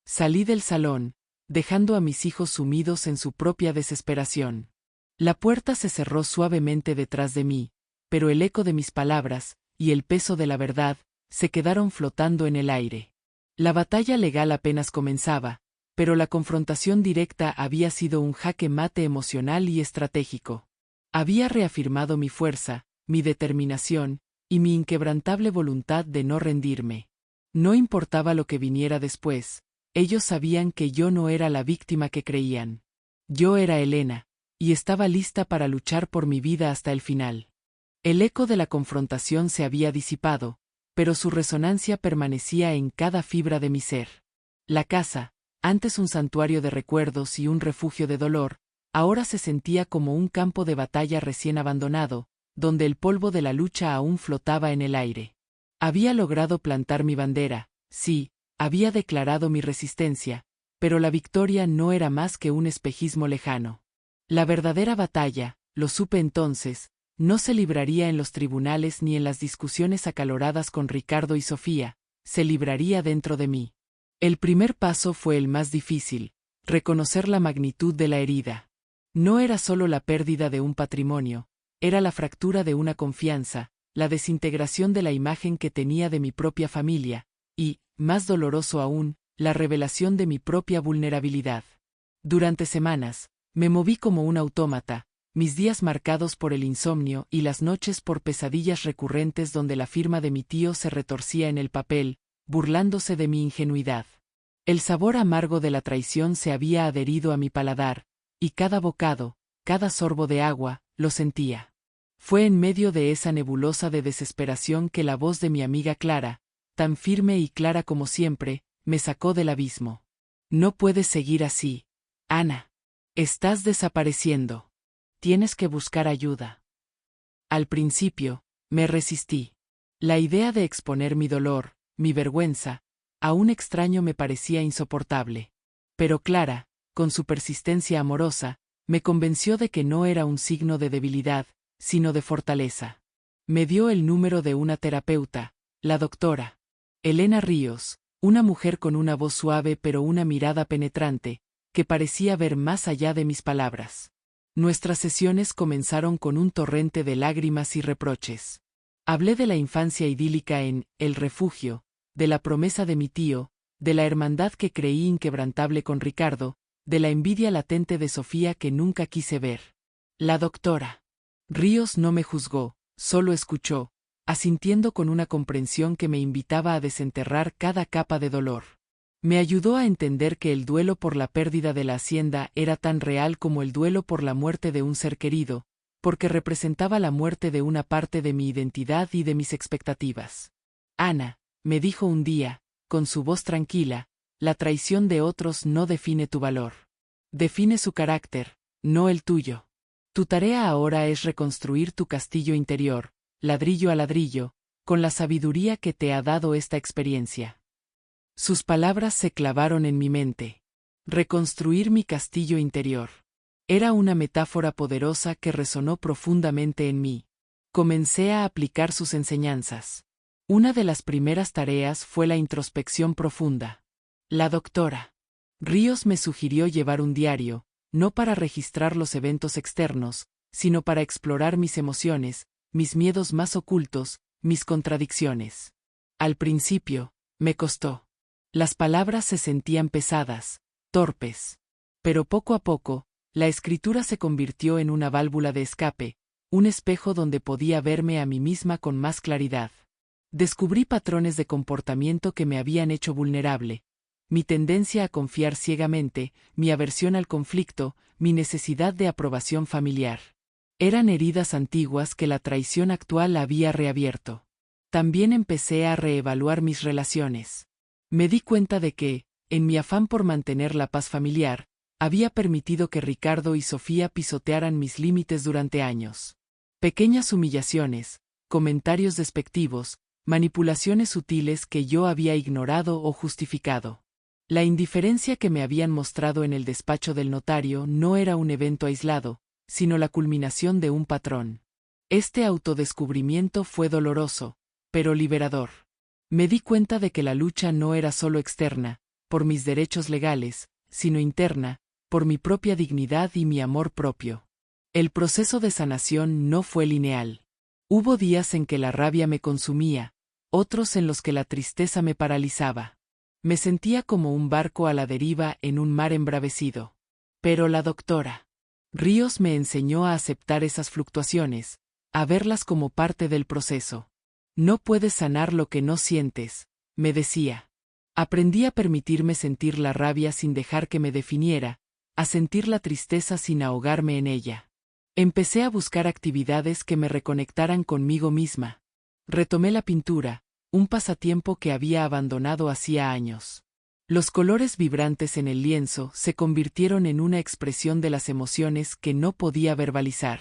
Salí del salón, dejando a mis hijos sumidos en su propia desesperación. La puerta se cerró suavemente detrás de mí, pero el eco de mis palabras, y el peso de la verdad, se quedaron flotando en el aire. La batalla legal apenas comenzaba, pero la confrontación directa había sido un jaque mate emocional y estratégico. Había reafirmado mi fuerza, mi determinación, y mi inquebrantable voluntad de no rendirme. No importaba lo que viniera después, ellos sabían que yo no era la víctima que creían. Yo era Elena, y estaba lista para luchar por mi vida hasta el final. El eco de la confrontación se había disipado, pero su resonancia permanecía en cada fibra de mi ser. La casa, antes un santuario de recuerdos y un refugio de dolor, ahora se sentía como un campo de batalla recién abandonado, donde el polvo de la lucha aún flotaba en el aire. Había logrado plantar mi bandera, sí, había declarado mi resistencia, pero la victoria no era más que un espejismo lejano. La verdadera batalla, lo supe entonces, no se libraría en los tribunales ni en las discusiones acaloradas con Ricardo y Sofía, se libraría dentro de mí. El primer paso fue el más difícil, reconocer la magnitud de la herida. No era solo la pérdida de un patrimonio, era la fractura de una confianza, la desintegración de la imagen que tenía de mi propia familia, y, más doloroso aún, la revelación de mi propia vulnerabilidad. Durante semanas, me moví como un autómata, mis días marcados por el insomnio y las noches por pesadillas recurrentes donde la firma de mi tío se retorcía en el papel, burlándose de mi ingenuidad. El sabor amargo de la traición se había adherido a mi paladar, y cada bocado, cada sorbo de agua, lo sentía. Fue en medio de esa nebulosa de desesperación que la voz de mi amiga Clara, tan firme y clara como siempre, me sacó del abismo. No puedes seguir así, Ana. Estás desapareciendo. Tienes que buscar ayuda. Al principio, me resistí. La idea de exponer mi dolor, mi vergüenza, a un extraño me parecía insoportable. Pero Clara, con su persistencia amorosa, me convenció de que no era un signo de debilidad, sino de fortaleza. Me dio el número de una terapeuta, la doctora Elena Ríos, una mujer con una voz suave pero una mirada penetrante, que parecía ver más allá de mis palabras. Nuestras sesiones comenzaron con un torrente de lágrimas y reproches. Hablé de la infancia idílica en El Refugio, de la promesa de mi tío, de la hermandad que creí inquebrantable con Ricardo, de la envidia latente de Sofía que nunca quise ver. La doctora Ríos no me juzgó, solo escuchó, asintiendo con una comprensión que me invitaba a desenterrar cada capa de dolor. Me ayudó a entender que el duelo por la pérdida de la hacienda era tan real como el duelo por la muerte de un ser querido, porque representaba la muerte de una parte de mi identidad y de mis expectativas. Ana, me dijo un día, con su voz tranquila, la traición de otros no define tu valor. Define su carácter, no el tuyo. Tu tarea ahora es reconstruir tu castillo interior, ladrillo a ladrillo, con la sabiduría que te ha dado esta experiencia. Sus palabras se clavaron en mi mente. Reconstruir mi castillo interior. Era una metáfora poderosa que resonó profundamente en mí. Comencé a aplicar sus enseñanzas. Una de las primeras tareas fue la introspección profunda. La doctora Ríos me sugirió llevar un diario, no para registrar los eventos externos, sino para explorar mis emociones, mis miedos más ocultos, mis contradicciones. Al principio, me costó. Las palabras se sentían pesadas, torpes. Pero poco a poco, la escritura se convirtió en una válvula de escape, un espejo donde podía verme a mí misma con más claridad. Descubrí patrones de comportamiento que me habían hecho vulnerable. Mi tendencia a confiar ciegamente, mi aversión al conflicto, mi necesidad de aprobación familiar. Eran heridas antiguas que la traición actual había reabierto. También empecé a reevaluar mis relaciones. Me di cuenta de que, en mi afán por mantener la paz familiar, había permitido que Ricardo y Sofía pisotearan mis límites durante años. Pequeñas humillaciones, comentarios despectivos, manipulaciones sutiles que yo había ignorado o justificado. La indiferencia que me habían mostrado en el despacho del notario no era un evento aislado, sino la culminación de un patrón. Este autodescubrimiento fue doloroso, pero liberador. Me di cuenta de que la lucha no era solo externa, por mis derechos legales, sino interna, por mi propia dignidad y mi amor propio. El proceso de sanación no fue lineal. Hubo días en que la rabia me consumía, otros en los que la tristeza me paralizaba. Me sentía como un barco a la deriva en un mar embravecido. Pero la doctora Ríos me enseñó a aceptar esas fluctuaciones, a verlas como parte del proceso. No puedes sanar lo que no sientes, me decía. Aprendí a permitirme sentir la rabia sin dejar que me definiera, a sentir la tristeza sin ahogarme en ella. Empecé a buscar actividades que me reconectaran conmigo misma. Retomé la pintura, un pasatiempo que había abandonado hacía años. Los colores vibrantes en el lienzo se convirtieron en una expresión de las emociones que no podía verbalizar.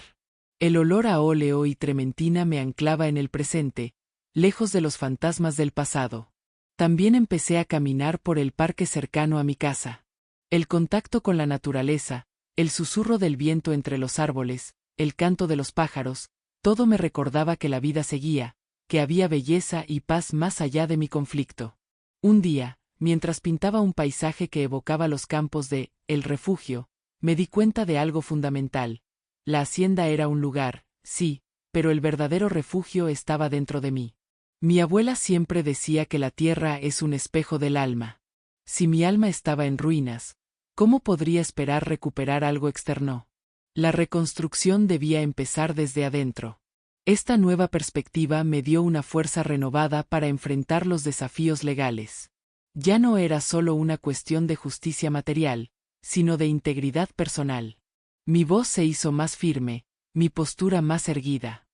El olor a óleo y trementina me anclaba en el presente, lejos de los fantasmas del pasado. También empecé a caminar por el parque cercano a mi casa. El contacto con la naturaleza, el susurro del viento entre los árboles, el canto de los pájaros, todo me recordaba que la vida seguía, que había belleza y paz más allá de mi conflicto. Un día, mientras pintaba un paisaje que evocaba los campos de El Refugio, me di cuenta de algo fundamental. La hacienda era un lugar, sí, pero el verdadero refugio estaba dentro de mí. Mi abuela siempre decía que la tierra es un espejo del alma. Si mi alma estaba en ruinas, ¿cómo podría esperar recuperar algo externo? La reconstrucción debía empezar desde adentro. Esta nueva perspectiva me dio una fuerza renovada para enfrentar los desafíos legales. Ya no era solo una cuestión de justicia material, sino de integridad personal. Mi voz se hizo más firme, mi postura más erguida.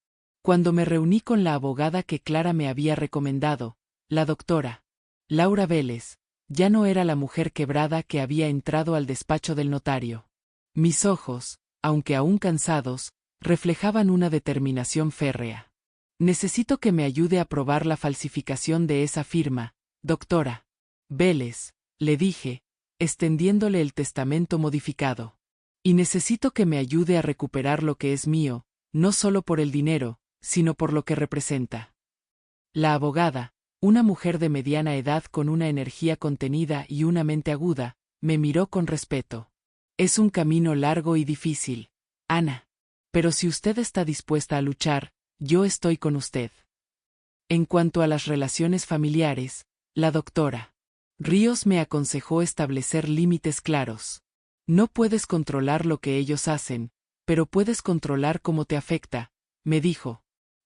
Cuando me reuní con la abogada que Clara me había recomendado, la doctora Laura Vélez, ya no era la mujer quebrada que había entrado al despacho del notario. Mis ojos, aunque aún cansados, reflejaban una determinación férrea. Necesito que me ayude a probar la falsificación de esa firma, doctora Vélez, le dije, extendiéndole el testamento modificado. Y necesito que me ayude a recuperar lo que es mío, no solo por el dinero, sino por lo que representa. La abogada, una mujer de mediana edad con una energía contenida y una mente aguda, me miró con respeto. Es un camino largo y difícil, Ana. Pero si usted está dispuesta a luchar, yo estoy con usted. En cuanto a las relaciones familiares, la doctora Ríos me aconsejó establecer límites claros. No puedes controlar lo que ellos hacen, pero puedes controlar cómo te afecta, me dijo.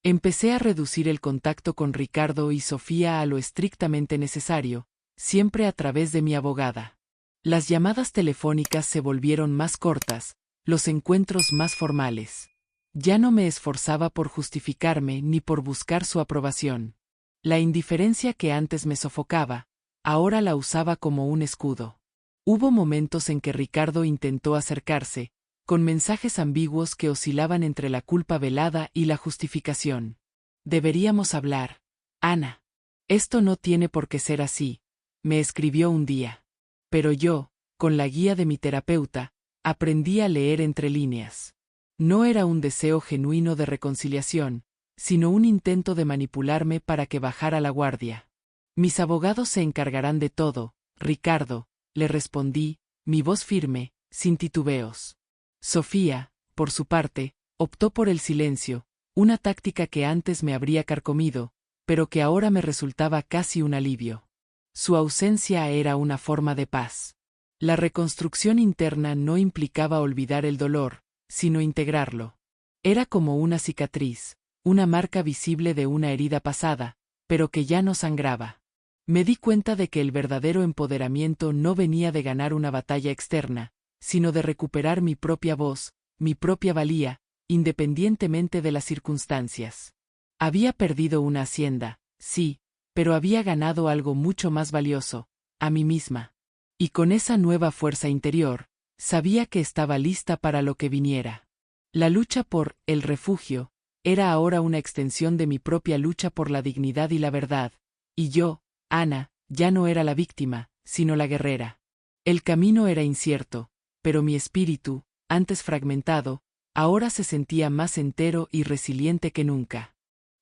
Empecé a reducir el contacto con Ricardo y Sofía a lo estrictamente necesario, siempre a través de mi abogada. Las llamadas telefónicas se volvieron más cortas, los encuentros más formales. Ya no me esforzaba por justificarme ni por buscar su aprobación. La indiferencia que antes me sofocaba, ahora la usaba como un escudo. Hubo momentos en que Ricardo intentó acercarse, con mensajes ambiguos que oscilaban entre la culpa velada y la justificación. Deberíamos hablar, Ana. Esto no tiene por qué ser así, me escribió un día. Pero yo, con la guía de mi terapeuta, aprendí a leer entre líneas. No era un deseo genuino de reconciliación, sino un intento de manipularme para que bajara la guardia. Mis abogados se encargarán de todo, Ricardo, le respondí, mi voz firme, sin titubeos. Sofía, por su parte, optó por el silencio, una táctica que antes me habría carcomido, pero que ahora me resultaba casi un alivio. Su ausencia era una forma de paz. La reconstrucción interna no implicaba olvidar el dolor, sino integrarlo. Era como una cicatriz, una marca visible de una herida pasada, pero que ya no sangraba. Me di cuenta de que el verdadero empoderamiento no venía de ganar una batalla externa, sino de recuperar mi propia voz, mi propia valía, independientemente de las circunstancias. Había perdido una hacienda, sí, pero había ganado algo mucho más valioso, a mí misma. Y con esa nueva fuerza interior, sabía que estaba lista para lo que viniera. La lucha por el refugio era ahora una extensión de mi propia lucha por la dignidad y la verdad, y yo, Ana, ya no era la víctima, sino la guerrera. El camino era incierto, pero mi espíritu, antes fragmentado, ahora se sentía más entero y resiliente que nunca.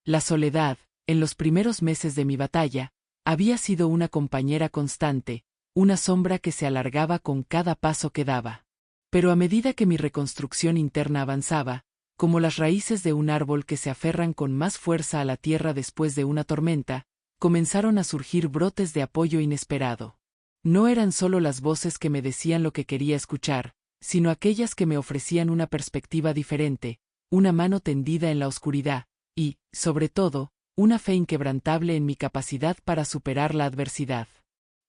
La soledad, en los primeros meses de mi batalla, había sido una compañera constante, una sombra que se alargaba con cada paso que daba. Pero a medida que mi reconstrucción interna avanzaba, como las raíces de un árbol que se aferran con más fuerza a la tierra después de una tormenta, comenzaron a surgir brotes de apoyo inesperado. No eran solo las voces que me decían lo que quería escuchar, sino aquellas que me ofrecían una perspectiva diferente, una mano tendida en la oscuridad, y, sobre todo, una fe inquebrantable en mi capacidad para superar la adversidad.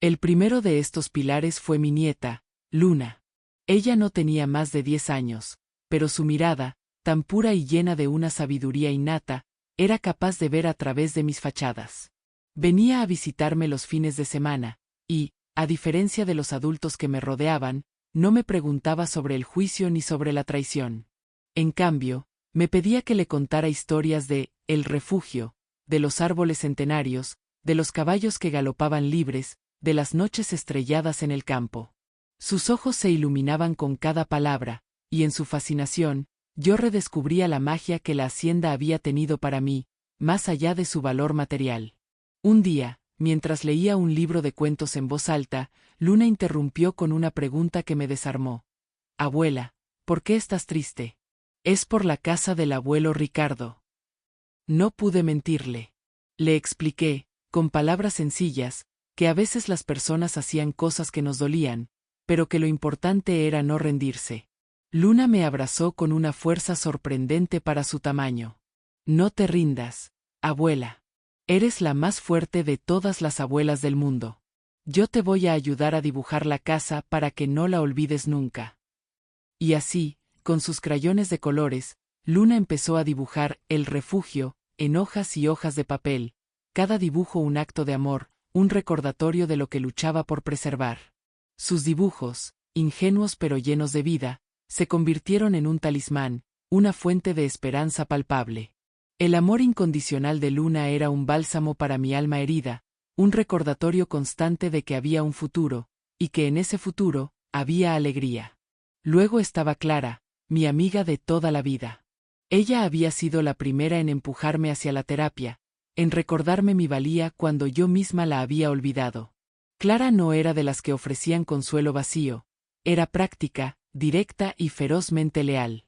El primero de estos pilares fue mi nieta, Luna. Ella no tenía más de 10 años, pero su mirada, tan pura y llena de una sabiduría innata, era capaz de ver a través de mis fachadas. Venía a visitarme los fines de semana, y, a diferencia de los adultos que me rodeaban, no me preguntaba sobre el juicio ni sobre la traición. En cambio, me pedía que le contara historias de El Refugio, de los árboles centenarios, de los caballos que galopaban libres, de las noches estrelladas en el campo. Sus ojos se iluminaban con cada palabra, y en su fascinación, yo redescubría la magia que la hacienda había tenido para mí, más allá de su valor material. Un día, mientras leía un libro de cuentos en voz alta, Luna interrumpió con una pregunta que me desarmó. Abuela, ¿por qué estás triste? Es por la casa del abuelo Ricardo. No pude mentirle. Le expliqué, con palabras sencillas, que a veces las personas hacían cosas que nos dolían, pero que lo importante era no rendirse. Luna me abrazó con una fuerza sorprendente para su tamaño. No te rindas, abuela. Eres la más fuerte de todas las abuelas del mundo. Yo te voy a ayudar a dibujar la casa para que no la olvides nunca. Y así, con sus crayones de colores, Luna empezó a dibujar el refugio, en hojas y hojas de papel, cada dibujo un acto de amor, un recordatorio de lo que luchaba por preservar. Sus dibujos, ingenuos pero llenos de vida, se convirtieron en un talismán, una fuente de esperanza palpable. El amor incondicional de Luna era un bálsamo para mi alma herida, un recordatorio constante de que había un futuro, y que en ese futuro, había alegría. Luego estaba Clara, mi amiga de toda la vida. Ella había sido la primera en empujarme hacia la terapia, en recordarme mi valía cuando yo misma la había olvidado. Clara no era de las que ofrecían consuelo vacío, era práctica, directa y ferozmente leal.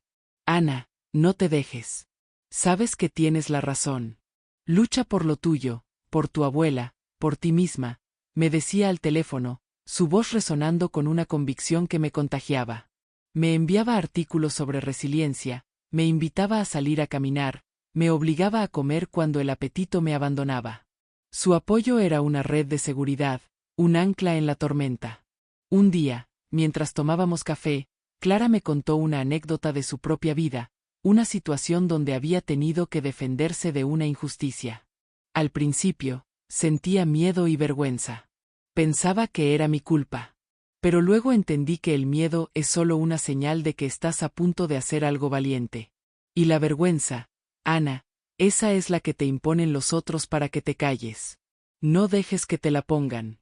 Ana, no te dejes. Sabes que tienes la razón. Lucha por lo tuyo, por tu abuela, por ti misma, me decía al teléfono, su voz resonando con una convicción que me contagiaba. Me enviaba artículos sobre resiliencia, me invitaba a salir a caminar, me obligaba a comer cuando el apetito me abandonaba. Su apoyo era una red de seguridad, un ancla en la tormenta. Un día, mientras tomábamos café, Clara me contó una anécdota de su propia vida, una situación donde había tenido que defenderse de una injusticia. Al principio, sentía miedo y vergüenza. Pensaba que era mi culpa. Pero luego entendí que el miedo es solo una señal de que estás a punto de hacer algo valiente. Y la vergüenza, Ana, esa es la que te imponen los otros para que te calles. No dejes que te la pongan.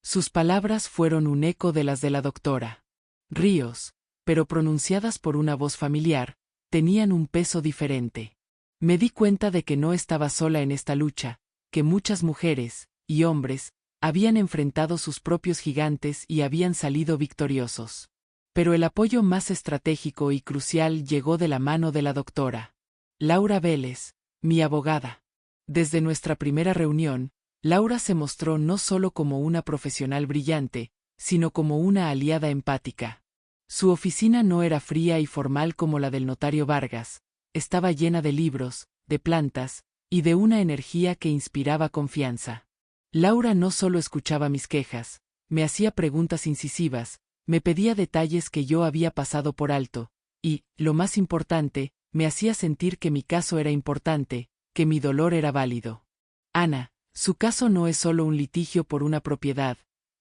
Sus palabras fueron un eco de las de la doctora Ríos, pero pronunciadas por una voz familiar, tenían un peso diferente. Me di cuenta de que no estaba sola en esta lucha, que muchas mujeres, y hombres, habían enfrentado sus propios gigantes y habían salido victoriosos. Pero el apoyo más estratégico y crucial llegó de la mano de la doctora Laura Vélez, mi abogada. Desde nuestra primera reunión, Laura se mostró no solo como una profesional brillante, sino como una aliada empática. Su oficina no era fría y formal como la del notario Vargas, estaba llena de libros, de plantas, y de una energía que inspiraba confianza. Laura no solo escuchaba mis quejas, me hacía preguntas incisivas, me pedía detalles que yo había pasado por alto, y, lo más importante, me hacía sentir que mi caso era importante, que mi dolor era válido. Ana, su caso no es solo un litigio por una propiedad,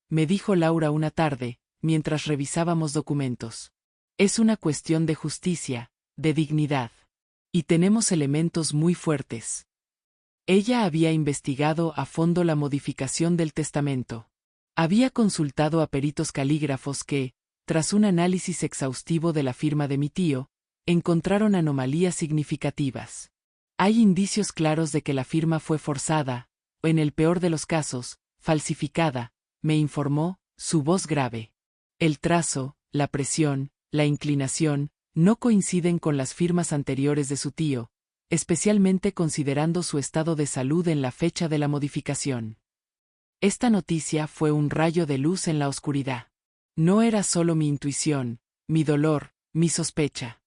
me dijo Laura una tarde, mientras revisábamos documentos. Es una cuestión de justicia, de dignidad. Y tenemos elementos muy fuertes. Ella había investigado a fondo la modificación del testamento. Había consultado a peritos calígrafos que, tras un análisis exhaustivo de la firma de mi tío, encontraron anomalías significativas. Hay indicios claros de que la firma fue forzada, o en el peor de los casos, falsificada, me informó, su voz grave. El trazo, la presión, la inclinación, no coinciden con las firmas anteriores de su tío, especialmente considerando su estado de salud en la fecha de la modificación. Esta noticia fue un rayo de luz en la oscuridad. No era solo mi intuición, mi dolor, mi sospecha.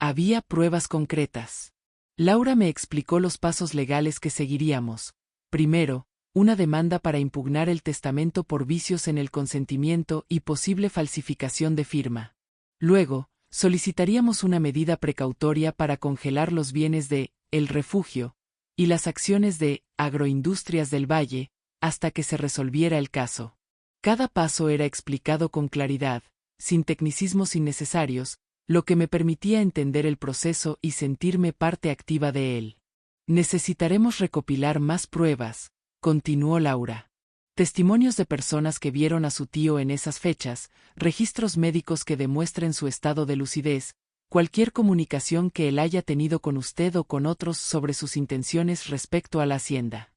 Había pruebas concretas. Laura me explicó los pasos legales que seguiríamos. Primero, una demanda para impugnar el testamento por vicios en el consentimiento y posible falsificación de firma. Luego, solicitaríamos una medida precautoria para congelar los bienes de El Refugio y las acciones de Agroindustrias del Valle hasta que se resolviera el caso. Cada paso era explicado con claridad, sin tecnicismos innecesarios, lo que me permitía entender el proceso y sentirme parte activa de él. Necesitaremos recopilar más pruebas, continuó Laura. Testimonios de personas que vieron a su tío en esas fechas, registros médicos que demuestren su estado de lucidez, cualquier comunicación que él haya tenido con usted o con otros sobre sus intenciones respecto a la hacienda.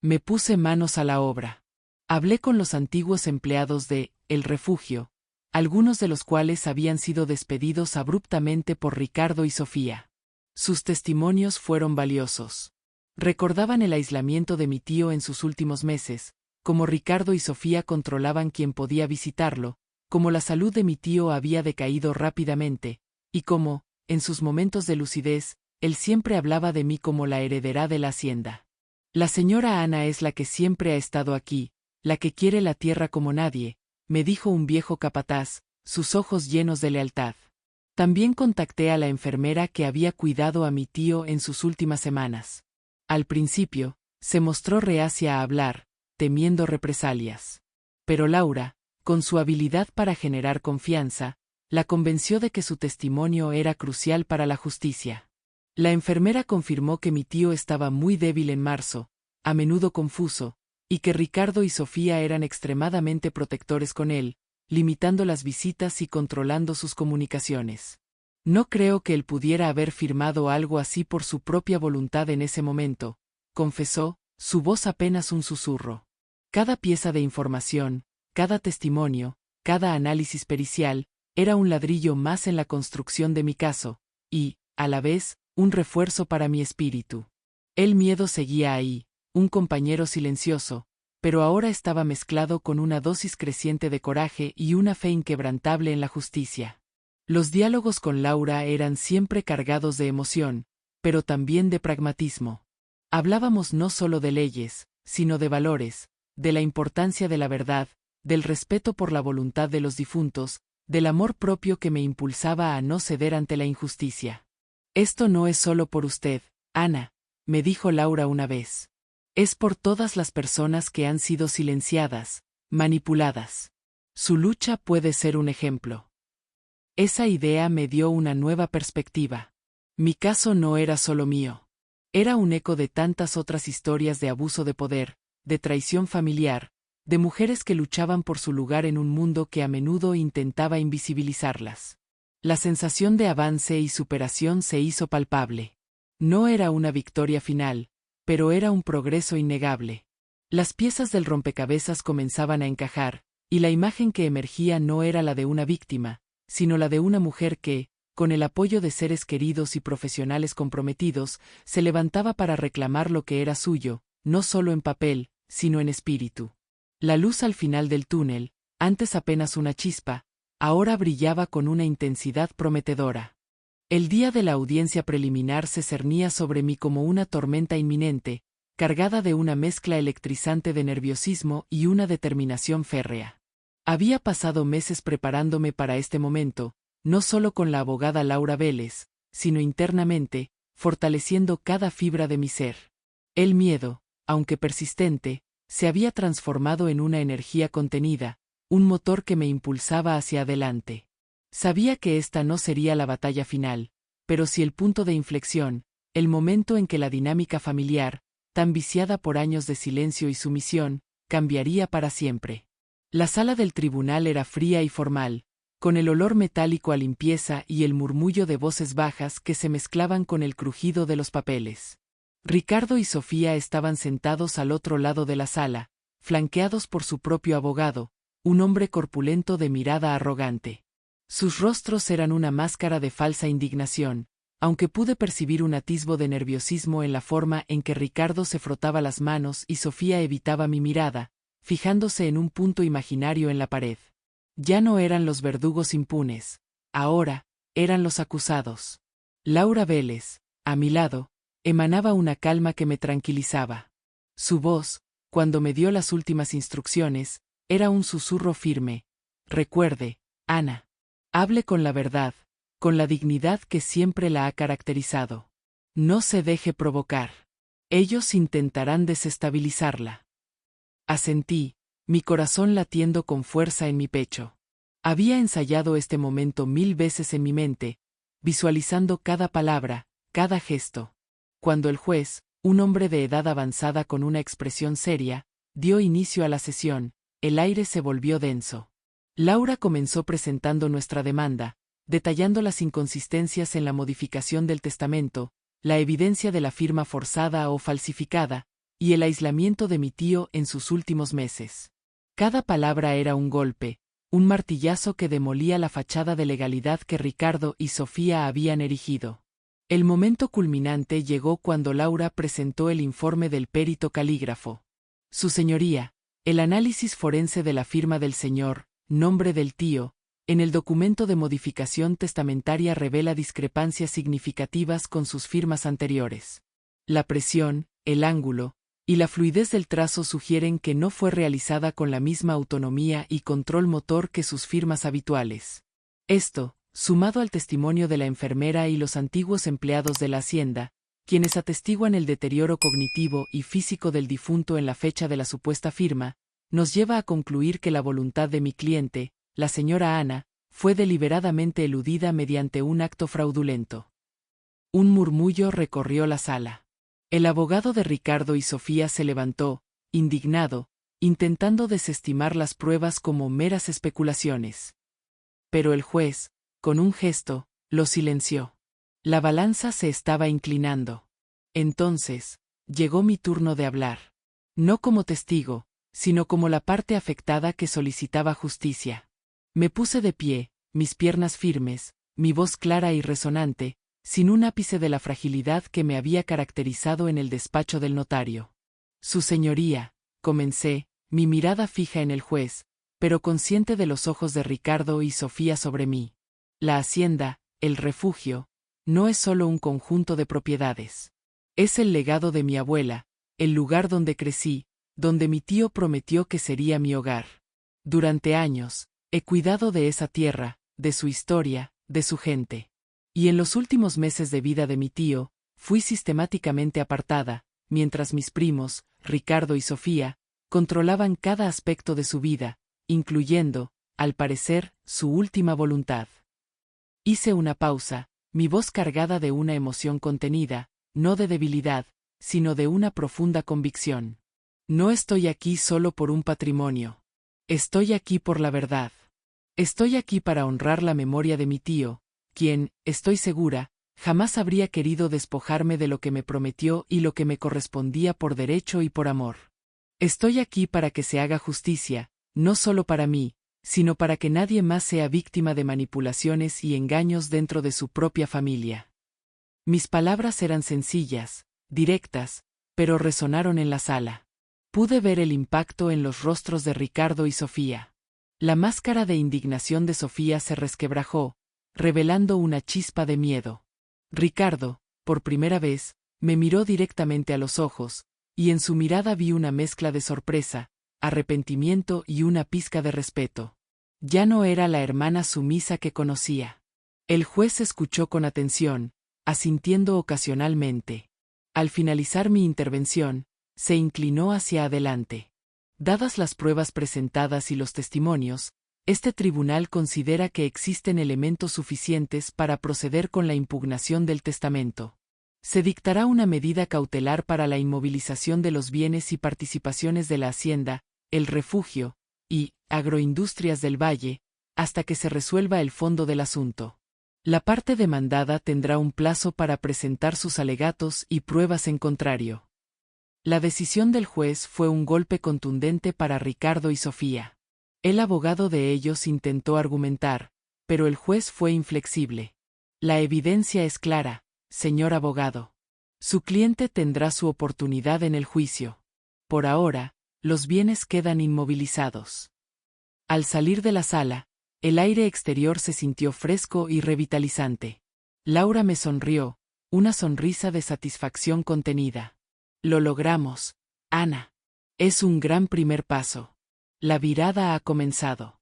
Me puse manos a la obra. Hablé con los antiguos empleados de El Refugio, algunos de los cuales habían sido despedidos abruptamente por Ricardo y Sofía. Sus testimonios fueron valiosos. Recordaban el aislamiento de mi tío en sus últimos meses, cómo Ricardo y Sofía controlaban quién podía visitarlo, cómo la salud de mi tío había decaído rápidamente, y cómo, en sus momentos de lucidez, él siempre hablaba de mí como la heredera de la hacienda. La señora Ana es la que siempre ha estado aquí, la que quiere la tierra como nadie, me dijo un viejo capataz, sus ojos llenos de lealtad. También contacté a la enfermera que había cuidado a mi tío en sus últimas semanas. Al principio, se mostró reacia a hablar, temiendo represalias. Pero Laura, con su habilidad para generar confianza, la convenció de que su testimonio era crucial para la justicia. La enfermera confirmó que mi tío estaba muy débil en marzo, a menudo confuso, y que Ricardo y Sofía eran extremadamente protectores con él, limitando las visitas y controlando sus comunicaciones. No creo que él pudiera haber firmado algo así por su propia voluntad en ese momento, confesó, su voz apenas un susurro. Cada pieza de información, cada testimonio, cada análisis pericial, era un ladrillo más en la construcción de mi caso, y, a la vez, un refuerzo para mi espíritu. El miedo seguía ahí, un compañero silencioso, pero ahora estaba mezclado con una dosis creciente de coraje y una fe inquebrantable en la justicia. Los diálogos con Laura eran siempre cargados de emoción, pero también de pragmatismo. Hablábamos no solo de leyes, sino de valores, de la importancia de la verdad, del respeto por la voluntad de los difuntos, del amor propio que me impulsaba a no ceder ante la injusticia. Esto no es solo por usted, Ana, me dijo Laura una vez. Es por todas las personas que han sido silenciadas, manipuladas. Su lucha puede ser un ejemplo. Esa idea me dio una nueva perspectiva. Mi caso no era solo mío. Era un eco de tantas otras historias de abuso de poder, de traición familiar, de mujeres que luchaban por su lugar en un mundo que a menudo intentaba invisibilizarlas. La sensación de avance y superación se hizo palpable. No era una victoria final, pero era un progreso innegable. Las piezas del rompecabezas comenzaban a encajar, y la imagen que emergía no era la de una víctima, sino la de una mujer que, con el apoyo de seres queridos y profesionales comprometidos, se levantaba para reclamar lo que era suyo, no solo en papel, sino en espíritu. La luz al final del túnel, antes apenas una chispa, ahora brillaba con una intensidad prometedora. El día de la audiencia preliminar se cernía sobre mí como una tormenta inminente, cargada de una mezcla electrizante de nerviosismo y una determinación férrea. Había pasado meses preparándome para este momento, no solo con la abogada Laura Vélez, sino internamente, fortaleciendo cada fibra de mi ser. El miedo, aunque persistente, se había transformado en una energía contenida, un motor que me impulsaba hacia adelante. Sabía que esta no sería la batalla final, pero sí el punto de inflexión, el momento en que la dinámica familiar, tan viciada por años de silencio y sumisión, cambiaría para siempre. La sala del tribunal era fría y formal, con el olor metálico a limpieza y el murmullo de voces bajas que se mezclaban con el crujido de los papeles. Ricardo y Sofía estaban sentados al otro lado de la sala, flanqueados por su propio abogado, un hombre corpulento de mirada arrogante. Sus rostros eran una máscara de falsa indignación, aunque pude percibir un atisbo de nerviosismo en la forma en que Ricardo se frotaba las manos y Sofía evitaba mi mirada, fijándose en un punto imaginario en la pared. Ya no eran los verdugos impunes, ahora, eran los acusados. Laura Vélez, a mi lado, emanaba una calma que me tranquilizaba. Su voz, cuando me dio las últimas instrucciones, era un susurro firme. Recuerde, Ana. Hable con la verdad, con la dignidad que siempre la ha caracterizado. No se deje provocar. Ellos intentarán desestabilizarla. Asentí, mi corazón latiendo con fuerza en mi pecho. Había ensayado este momento 1000 veces en mi mente, visualizando cada palabra, cada gesto. Cuando el juez, un hombre de edad avanzada con una expresión seria, dio inicio a la sesión, el aire se volvió denso. Laura comenzó presentando nuestra demanda, detallando las inconsistencias en la modificación del testamento, la evidencia de la firma forzada o falsificada, y el aislamiento de mi tío en sus últimos meses. Cada palabra era un golpe, un martillazo que demolía la fachada de legalidad que Ricardo y Sofía habían erigido. El momento culminante llegó cuando Laura presentó el informe del perito calígrafo. Su señoría, el análisis forense de la firma del señor, nombre del tío, en el documento de modificación testamentaria revela discrepancias significativas con sus firmas anteriores. La presión, el ángulo y la fluidez del trazo sugieren que no fue realizada con la misma autonomía y control motor que sus firmas habituales. Esto, sumado al testimonio de la enfermera y los antiguos empleados de la hacienda, quienes atestiguan el deterioro cognitivo y físico del difunto en la fecha de la supuesta firma, nos lleva a concluir que la voluntad de mi cliente, la señora Ana, fue deliberadamente eludida mediante un acto fraudulento. Un murmullo recorrió la sala. El abogado de Ricardo y Sofía se levantó, indignado, intentando desestimar las pruebas como meras especulaciones. Pero el juez, con un gesto, lo silenció. La balanza se estaba inclinando. Entonces, llegó mi turno de hablar. No como testigo, sino como la parte afectada que solicitaba justicia. Me puse de pie, mis piernas firmes, mi voz clara y resonante, sin un ápice de la fragilidad que me había caracterizado en el despacho del notario. Su señoría, comencé, mi mirada fija en el juez, pero consciente de los ojos de Ricardo y Sofía sobre mí. La hacienda, el refugio, no es solo un conjunto de propiedades. Es el legado de mi abuela, el lugar donde crecí, donde mi tío prometió que sería mi hogar. Durante años, he cuidado de esa tierra, de su historia, de su gente. Y en los últimos meses de vida de mi tío, fui sistemáticamente apartada, mientras mis primos, Ricardo y Sofía, controlaban cada aspecto de su vida, incluyendo, al parecer, su última voluntad. Hice una pausa, mi voz cargada de una emoción contenida, no de debilidad, sino de una profunda convicción. No estoy aquí solo por un patrimonio. Estoy aquí por la verdad. Estoy aquí para honrar la memoria de mi tío, quien, estoy segura, jamás habría querido despojarme de lo que me prometió y lo que me correspondía por derecho y por amor. Estoy aquí para que se haga justicia, no solo para mí, sino para que nadie más sea víctima de manipulaciones y engaños dentro de su propia familia. Mis palabras eran sencillas, directas, pero resonaron en la sala. Pude ver el impacto en los rostros de Ricardo y Sofía. La máscara de indignación de Sofía se resquebrajó, revelando una chispa de miedo. Ricardo, por primera vez, me miró directamente a los ojos, y en su mirada vi una mezcla de sorpresa, arrepentimiento y una pizca de respeto. Ya no era la hermana sumisa que conocía. El juez escuchó con atención, asintiendo ocasionalmente. Al finalizar mi intervención, se inclinó hacia adelante. Dadas las pruebas presentadas y los testimonios, este tribunal considera que existen elementos suficientes para proceder con la impugnación del testamento. Se dictará una medida cautelar para la inmovilización de los bienes y participaciones de la hacienda, el refugio y agroindustrias del valle, hasta que se resuelva el fondo del asunto. La parte demandada tendrá un plazo para presentar sus alegatos y pruebas en contrario. La decisión del juez fue un golpe contundente para Ricardo y Sofía. El abogado de ellos intentó argumentar, pero el juez fue inflexible. La evidencia es clara, señor abogado. Su cliente tendrá su oportunidad en el juicio. Por ahora, los bienes quedan inmovilizados. Al salir de la sala, el aire exterior se sintió fresco y revitalizante. Laura me sonrió, una sonrisa de satisfacción contenida. Lo logramos, Ana. Es un gran primer paso. La virada ha comenzado.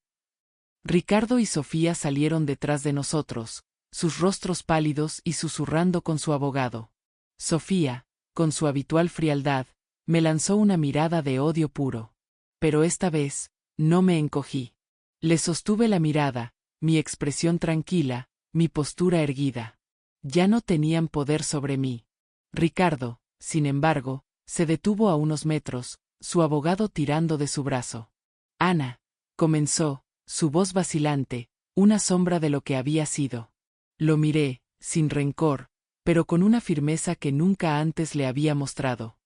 Ricardo y Sofía salieron detrás de nosotros, sus rostros pálidos y susurrando con su abogado. Sofía, con su habitual frialdad, me lanzó una mirada de odio puro. Pero esta vez, no me encogí. Le sostuve la mirada, mi expresión tranquila, mi postura erguida. Ya no tenían poder sobre mí. Ricardo, sin embargo, se detuvo a unos metros, su abogado tirando de su brazo. Ana, comenzó, su voz vacilante, una sombra de lo que había sido. Lo miré, sin rencor, pero con una firmeza que nunca antes le había mostrado.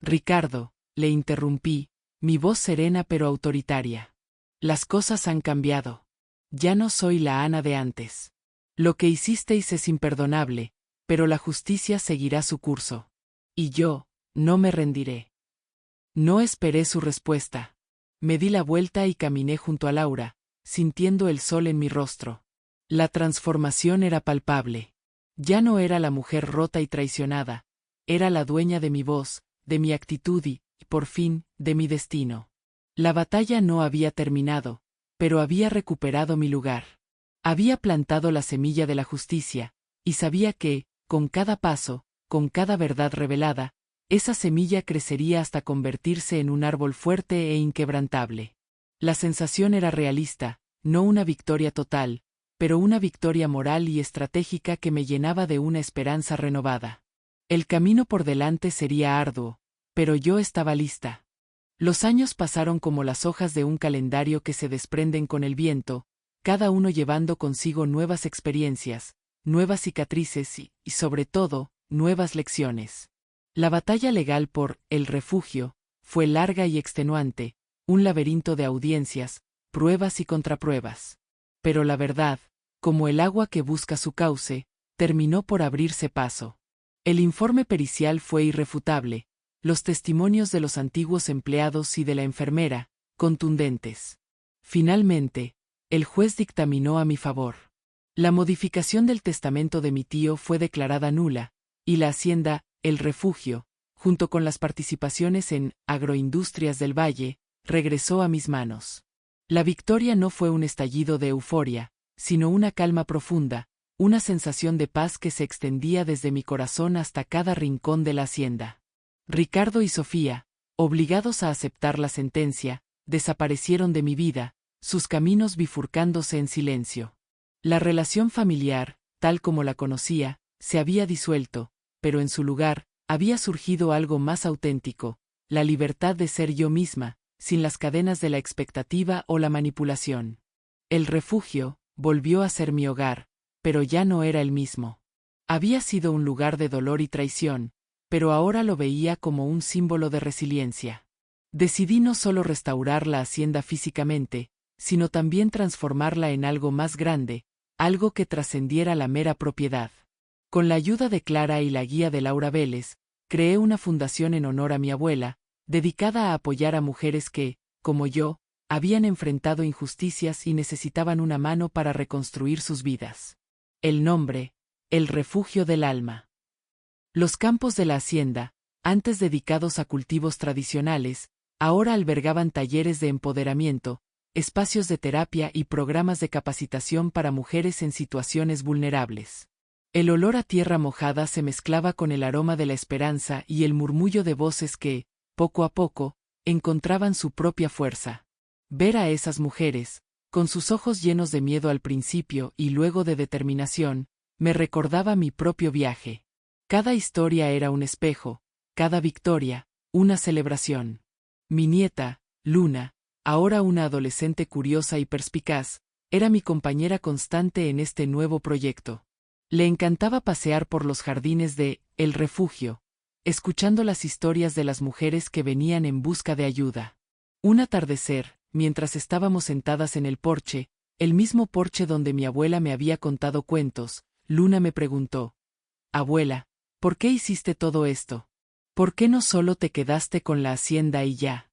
Ricardo, le interrumpí, mi voz serena pero autoritaria. Las cosas han cambiado. Ya no soy la Ana de antes. Lo que hicisteis es imperdonable, pero la justicia seguirá su curso. Y yo, no me rendiré. No esperé su respuesta. Me di la vuelta y caminé junto a Laura, sintiendo el sol en mi rostro. La transformación era palpable. Ya no era la mujer rota y traicionada, era la dueña de mi voz, de mi actitud y, por fin, de mi destino. La batalla no había terminado, pero había recuperado mi lugar. Había plantado la semilla de la justicia, y sabía que, con cada paso, con cada verdad revelada, esa semilla crecería hasta convertirse en un árbol fuerte e inquebrantable. La sensación era realista, no una victoria total, pero una victoria moral y estratégica que me llenaba de una esperanza renovada. El camino por delante sería arduo, pero yo estaba lista. Los años pasaron como las hojas de un calendario que se desprenden con el viento, cada uno llevando consigo nuevas experiencias, nuevas cicatrices y, sobre todo, nuevas lecciones. La batalla legal por el refugio fue larga y extenuante, un laberinto de audiencias, pruebas y contrapruebas. Pero la verdad, como el agua que busca su cauce, terminó por abrirse paso. El informe pericial fue irrefutable, los testimonios de los antiguos empleados y de la enfermera, contundentes. Finalmente, el juez dictaminó a mi favor. La modificación del testamento de mi tío fue declarada nula, y la hacienda, el refugio, junto con las participaciones en Agroindustrias del Valle, regresó a mis manos. La victoria no fue un estallido de euforia, sino una calma profunda, una sensación de paz que se extendía desde mi corazón hasta cada rincón de la hacienda. Ricardo y Sofía, obligados a aceptar la sentencia, desaparecieron de mi vida, sus caminos bifurcándose en silencio. La relación familiar, tal como la conocía, se había disuelto, pero en su lugar, había surgido algo más auténtico, la libertad de ser yo misma, sin las cadenas de la expectativa o la manipulación. El refugio volvió a ser mi hogar, pero ya no era el mismo. Había sido un lugar de dolor y traición, pero ahora lo veía como un símbolo de resiliencia. Decidí no solo restaurar la hacienda físicamente, sino también transformarla en algo más grande, algo que trascendiera la mera propiedad. Con la ayuda de Clara y la guía de Laura Vélez, creé una fundación en honor a mi abuela, dedicada a apoyar a mujeres que, como yo, habían enfrentado injusticias y necesitaban una mano para reconstruir sus vidas. El nombre, el refugio del alma. Los campos de la hacienda, antes dedicados a cultivos tradicionales, ahora albergaban talleres de empoderamiento, espacios de terapia y programas de capacitación para mujeres en situaciones vulnerables. El olor a tierra mojada se mezclaba con el aroma de la esperanza y el murmullo de voces que, poco a poco, encontraban su propia fuerza. Ver a esas mujeres, con sus ojos llenos de miedo al principio y luego de determinación, me recordaba mi propio viaje. Cada historia era un espejo, cada victoria, una celebración. Mi nieta, Luna, ahora una adolescente curiosa y perspicaz, era mi compañera constante en este nuevo proyecto. Le encantaba pasear por los jardines de El Refugio, escuchando las historias de las mujeres que venían en busca de ayuda. Un atardecer, mientras estábamos sentadas en el porche, el mismo porche donde mi abuela me había contado cuentos, Luna me preguntó: «Abuela, ¿por qué hiciste todo esto? ¿Por qué no solo te quedaste con la hacienda y ya?».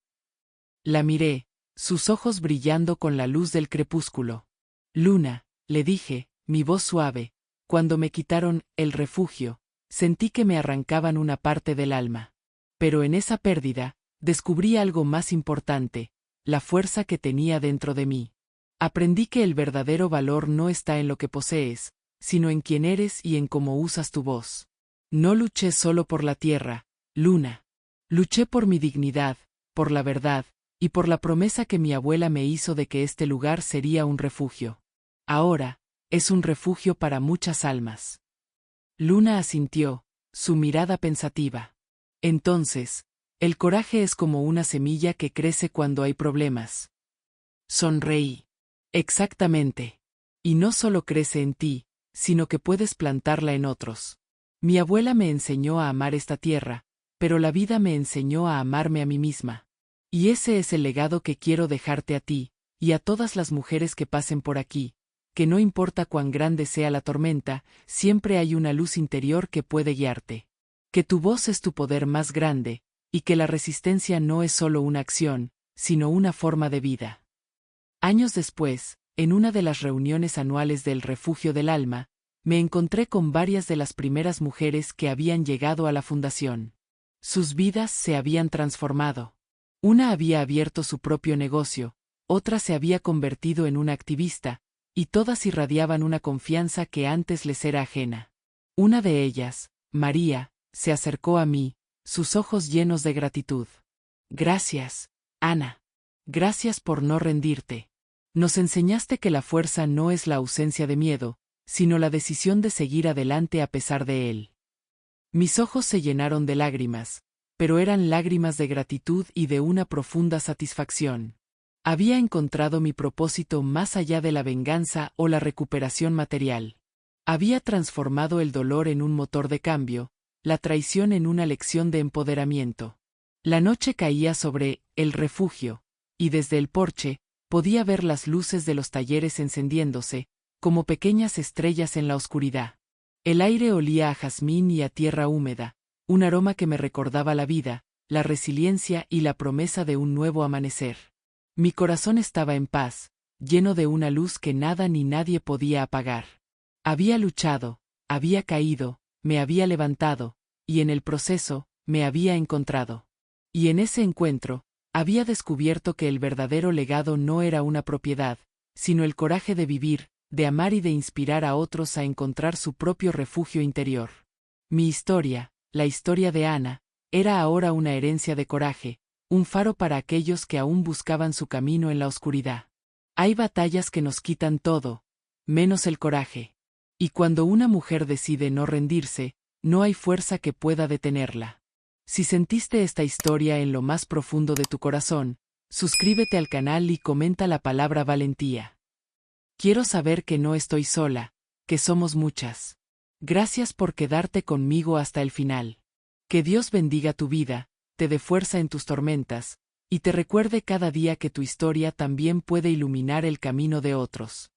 La miré, sus ojos brillando con la luz del crepúsculo. «Luna», le dije, mi voz suave, cuando me quitaron el refugio, sentí que me arrancaban una parte del alma. Pero en esa pérdida, descubrí algo más importante, la fuerza que tenía dentro de mí. Aprendí que el verdadero valor no está en lo que posees, sino en quién eres y en cómo usas tu voz. No luché solo por la tierra, Luna. Luché por mi dignidad, por la verdad, y por la promesa que mi abuela me hizo de que este lugar sería un refugio. Ahora, es un refugio para muchas almas. Luna asintió, su mirada pensativa. Entonces, el coraje es como una semilla que crece cuando hay problemas. Sonreí. Exactamente. Y no solo crece en ti, sino que puedes plantarla en otros. Mi abuela me enseñó a amar esta tierra, pero la vida me enseñó a amarme a mí misma. Y ese es el legado que quiero dejarte a ti, y a todas las mujeres que pasen por aquí, que no importa cuán grande sea la tormenta, siempre hay una luz interior que puede guiarte. Que tu voz es tu poder más grande, y que la resistencia no es solo una acción, sino una forma de vida. Años después, en una de las reuniones anuales del Refugio del Alma, me encontré con varias de las primeras mujeres que habían llegado a la fundación. Sus vidas se habían transformado. Una había abierto su propio negocio, otra se había convertido en una activista, y todas irradiaban una confianza que antes les era ajena. Una de ellas, María, se acercó a mí, sus ojos llenos de gratitud. Gracias, Ana. Gracias por no rendirte. Nos enseñaste que la fuerza no es la ausencia de miedo, sino la decisión de seguir adelante a pesar de él. Mis ojos se llenaron de lágrimas, pero eran lágrimas de gratitud y de una profunda satisfacción. Había encontrado mi propósito más allá de la venganza o la recuperación material. Había transformado el dolor en un motor de cambio, la traición en una lección de empoderamiento. La noche caía sobre el refugio, y desde el porche, podía ver las luces de los talleres encendiéndose, como pequeñas estrellas en la oscuridad. El aire olía a jazmín y a tierra húmeda, un aroma que me recordaba la vida, la resiliencia y la promesa de un nuevo amanecer. Mi corazón estaba en paz, lleno de una luz que nada ni nadie podía apagar. Había luchado, había caído, me había levantado, y en el proceso, me había encontrado. Y en ese encuentro, había descubierto que el verdadero legado no era una propiedad, sino el coraje de vivir, de amar y de inspirar a otros a encontrar su propio refugio interior. Mi historia, la historia de Ana, era ahora una herencia de coraje, un faro para aquellos que aún buscaban su camino en la oscuridad. Hay batallas que nos quitan todo, menos el coraje. Y cuando una mujer decide no rendirse, no hay fuerza que pueda detenerla. Si sentiste esta historia en lo más profundo de tu corazón, suscríbete al canal y comenta la palabra valentía. Quiero saber que no estoy sola, que somos muchas. Gracias por quedarte conmigo hasta el final. Que Dios bendiga tu vida, te dé fuerza en tus tormentas, y te recuerde cada día que tu historia también puede iluminar el camino de otros.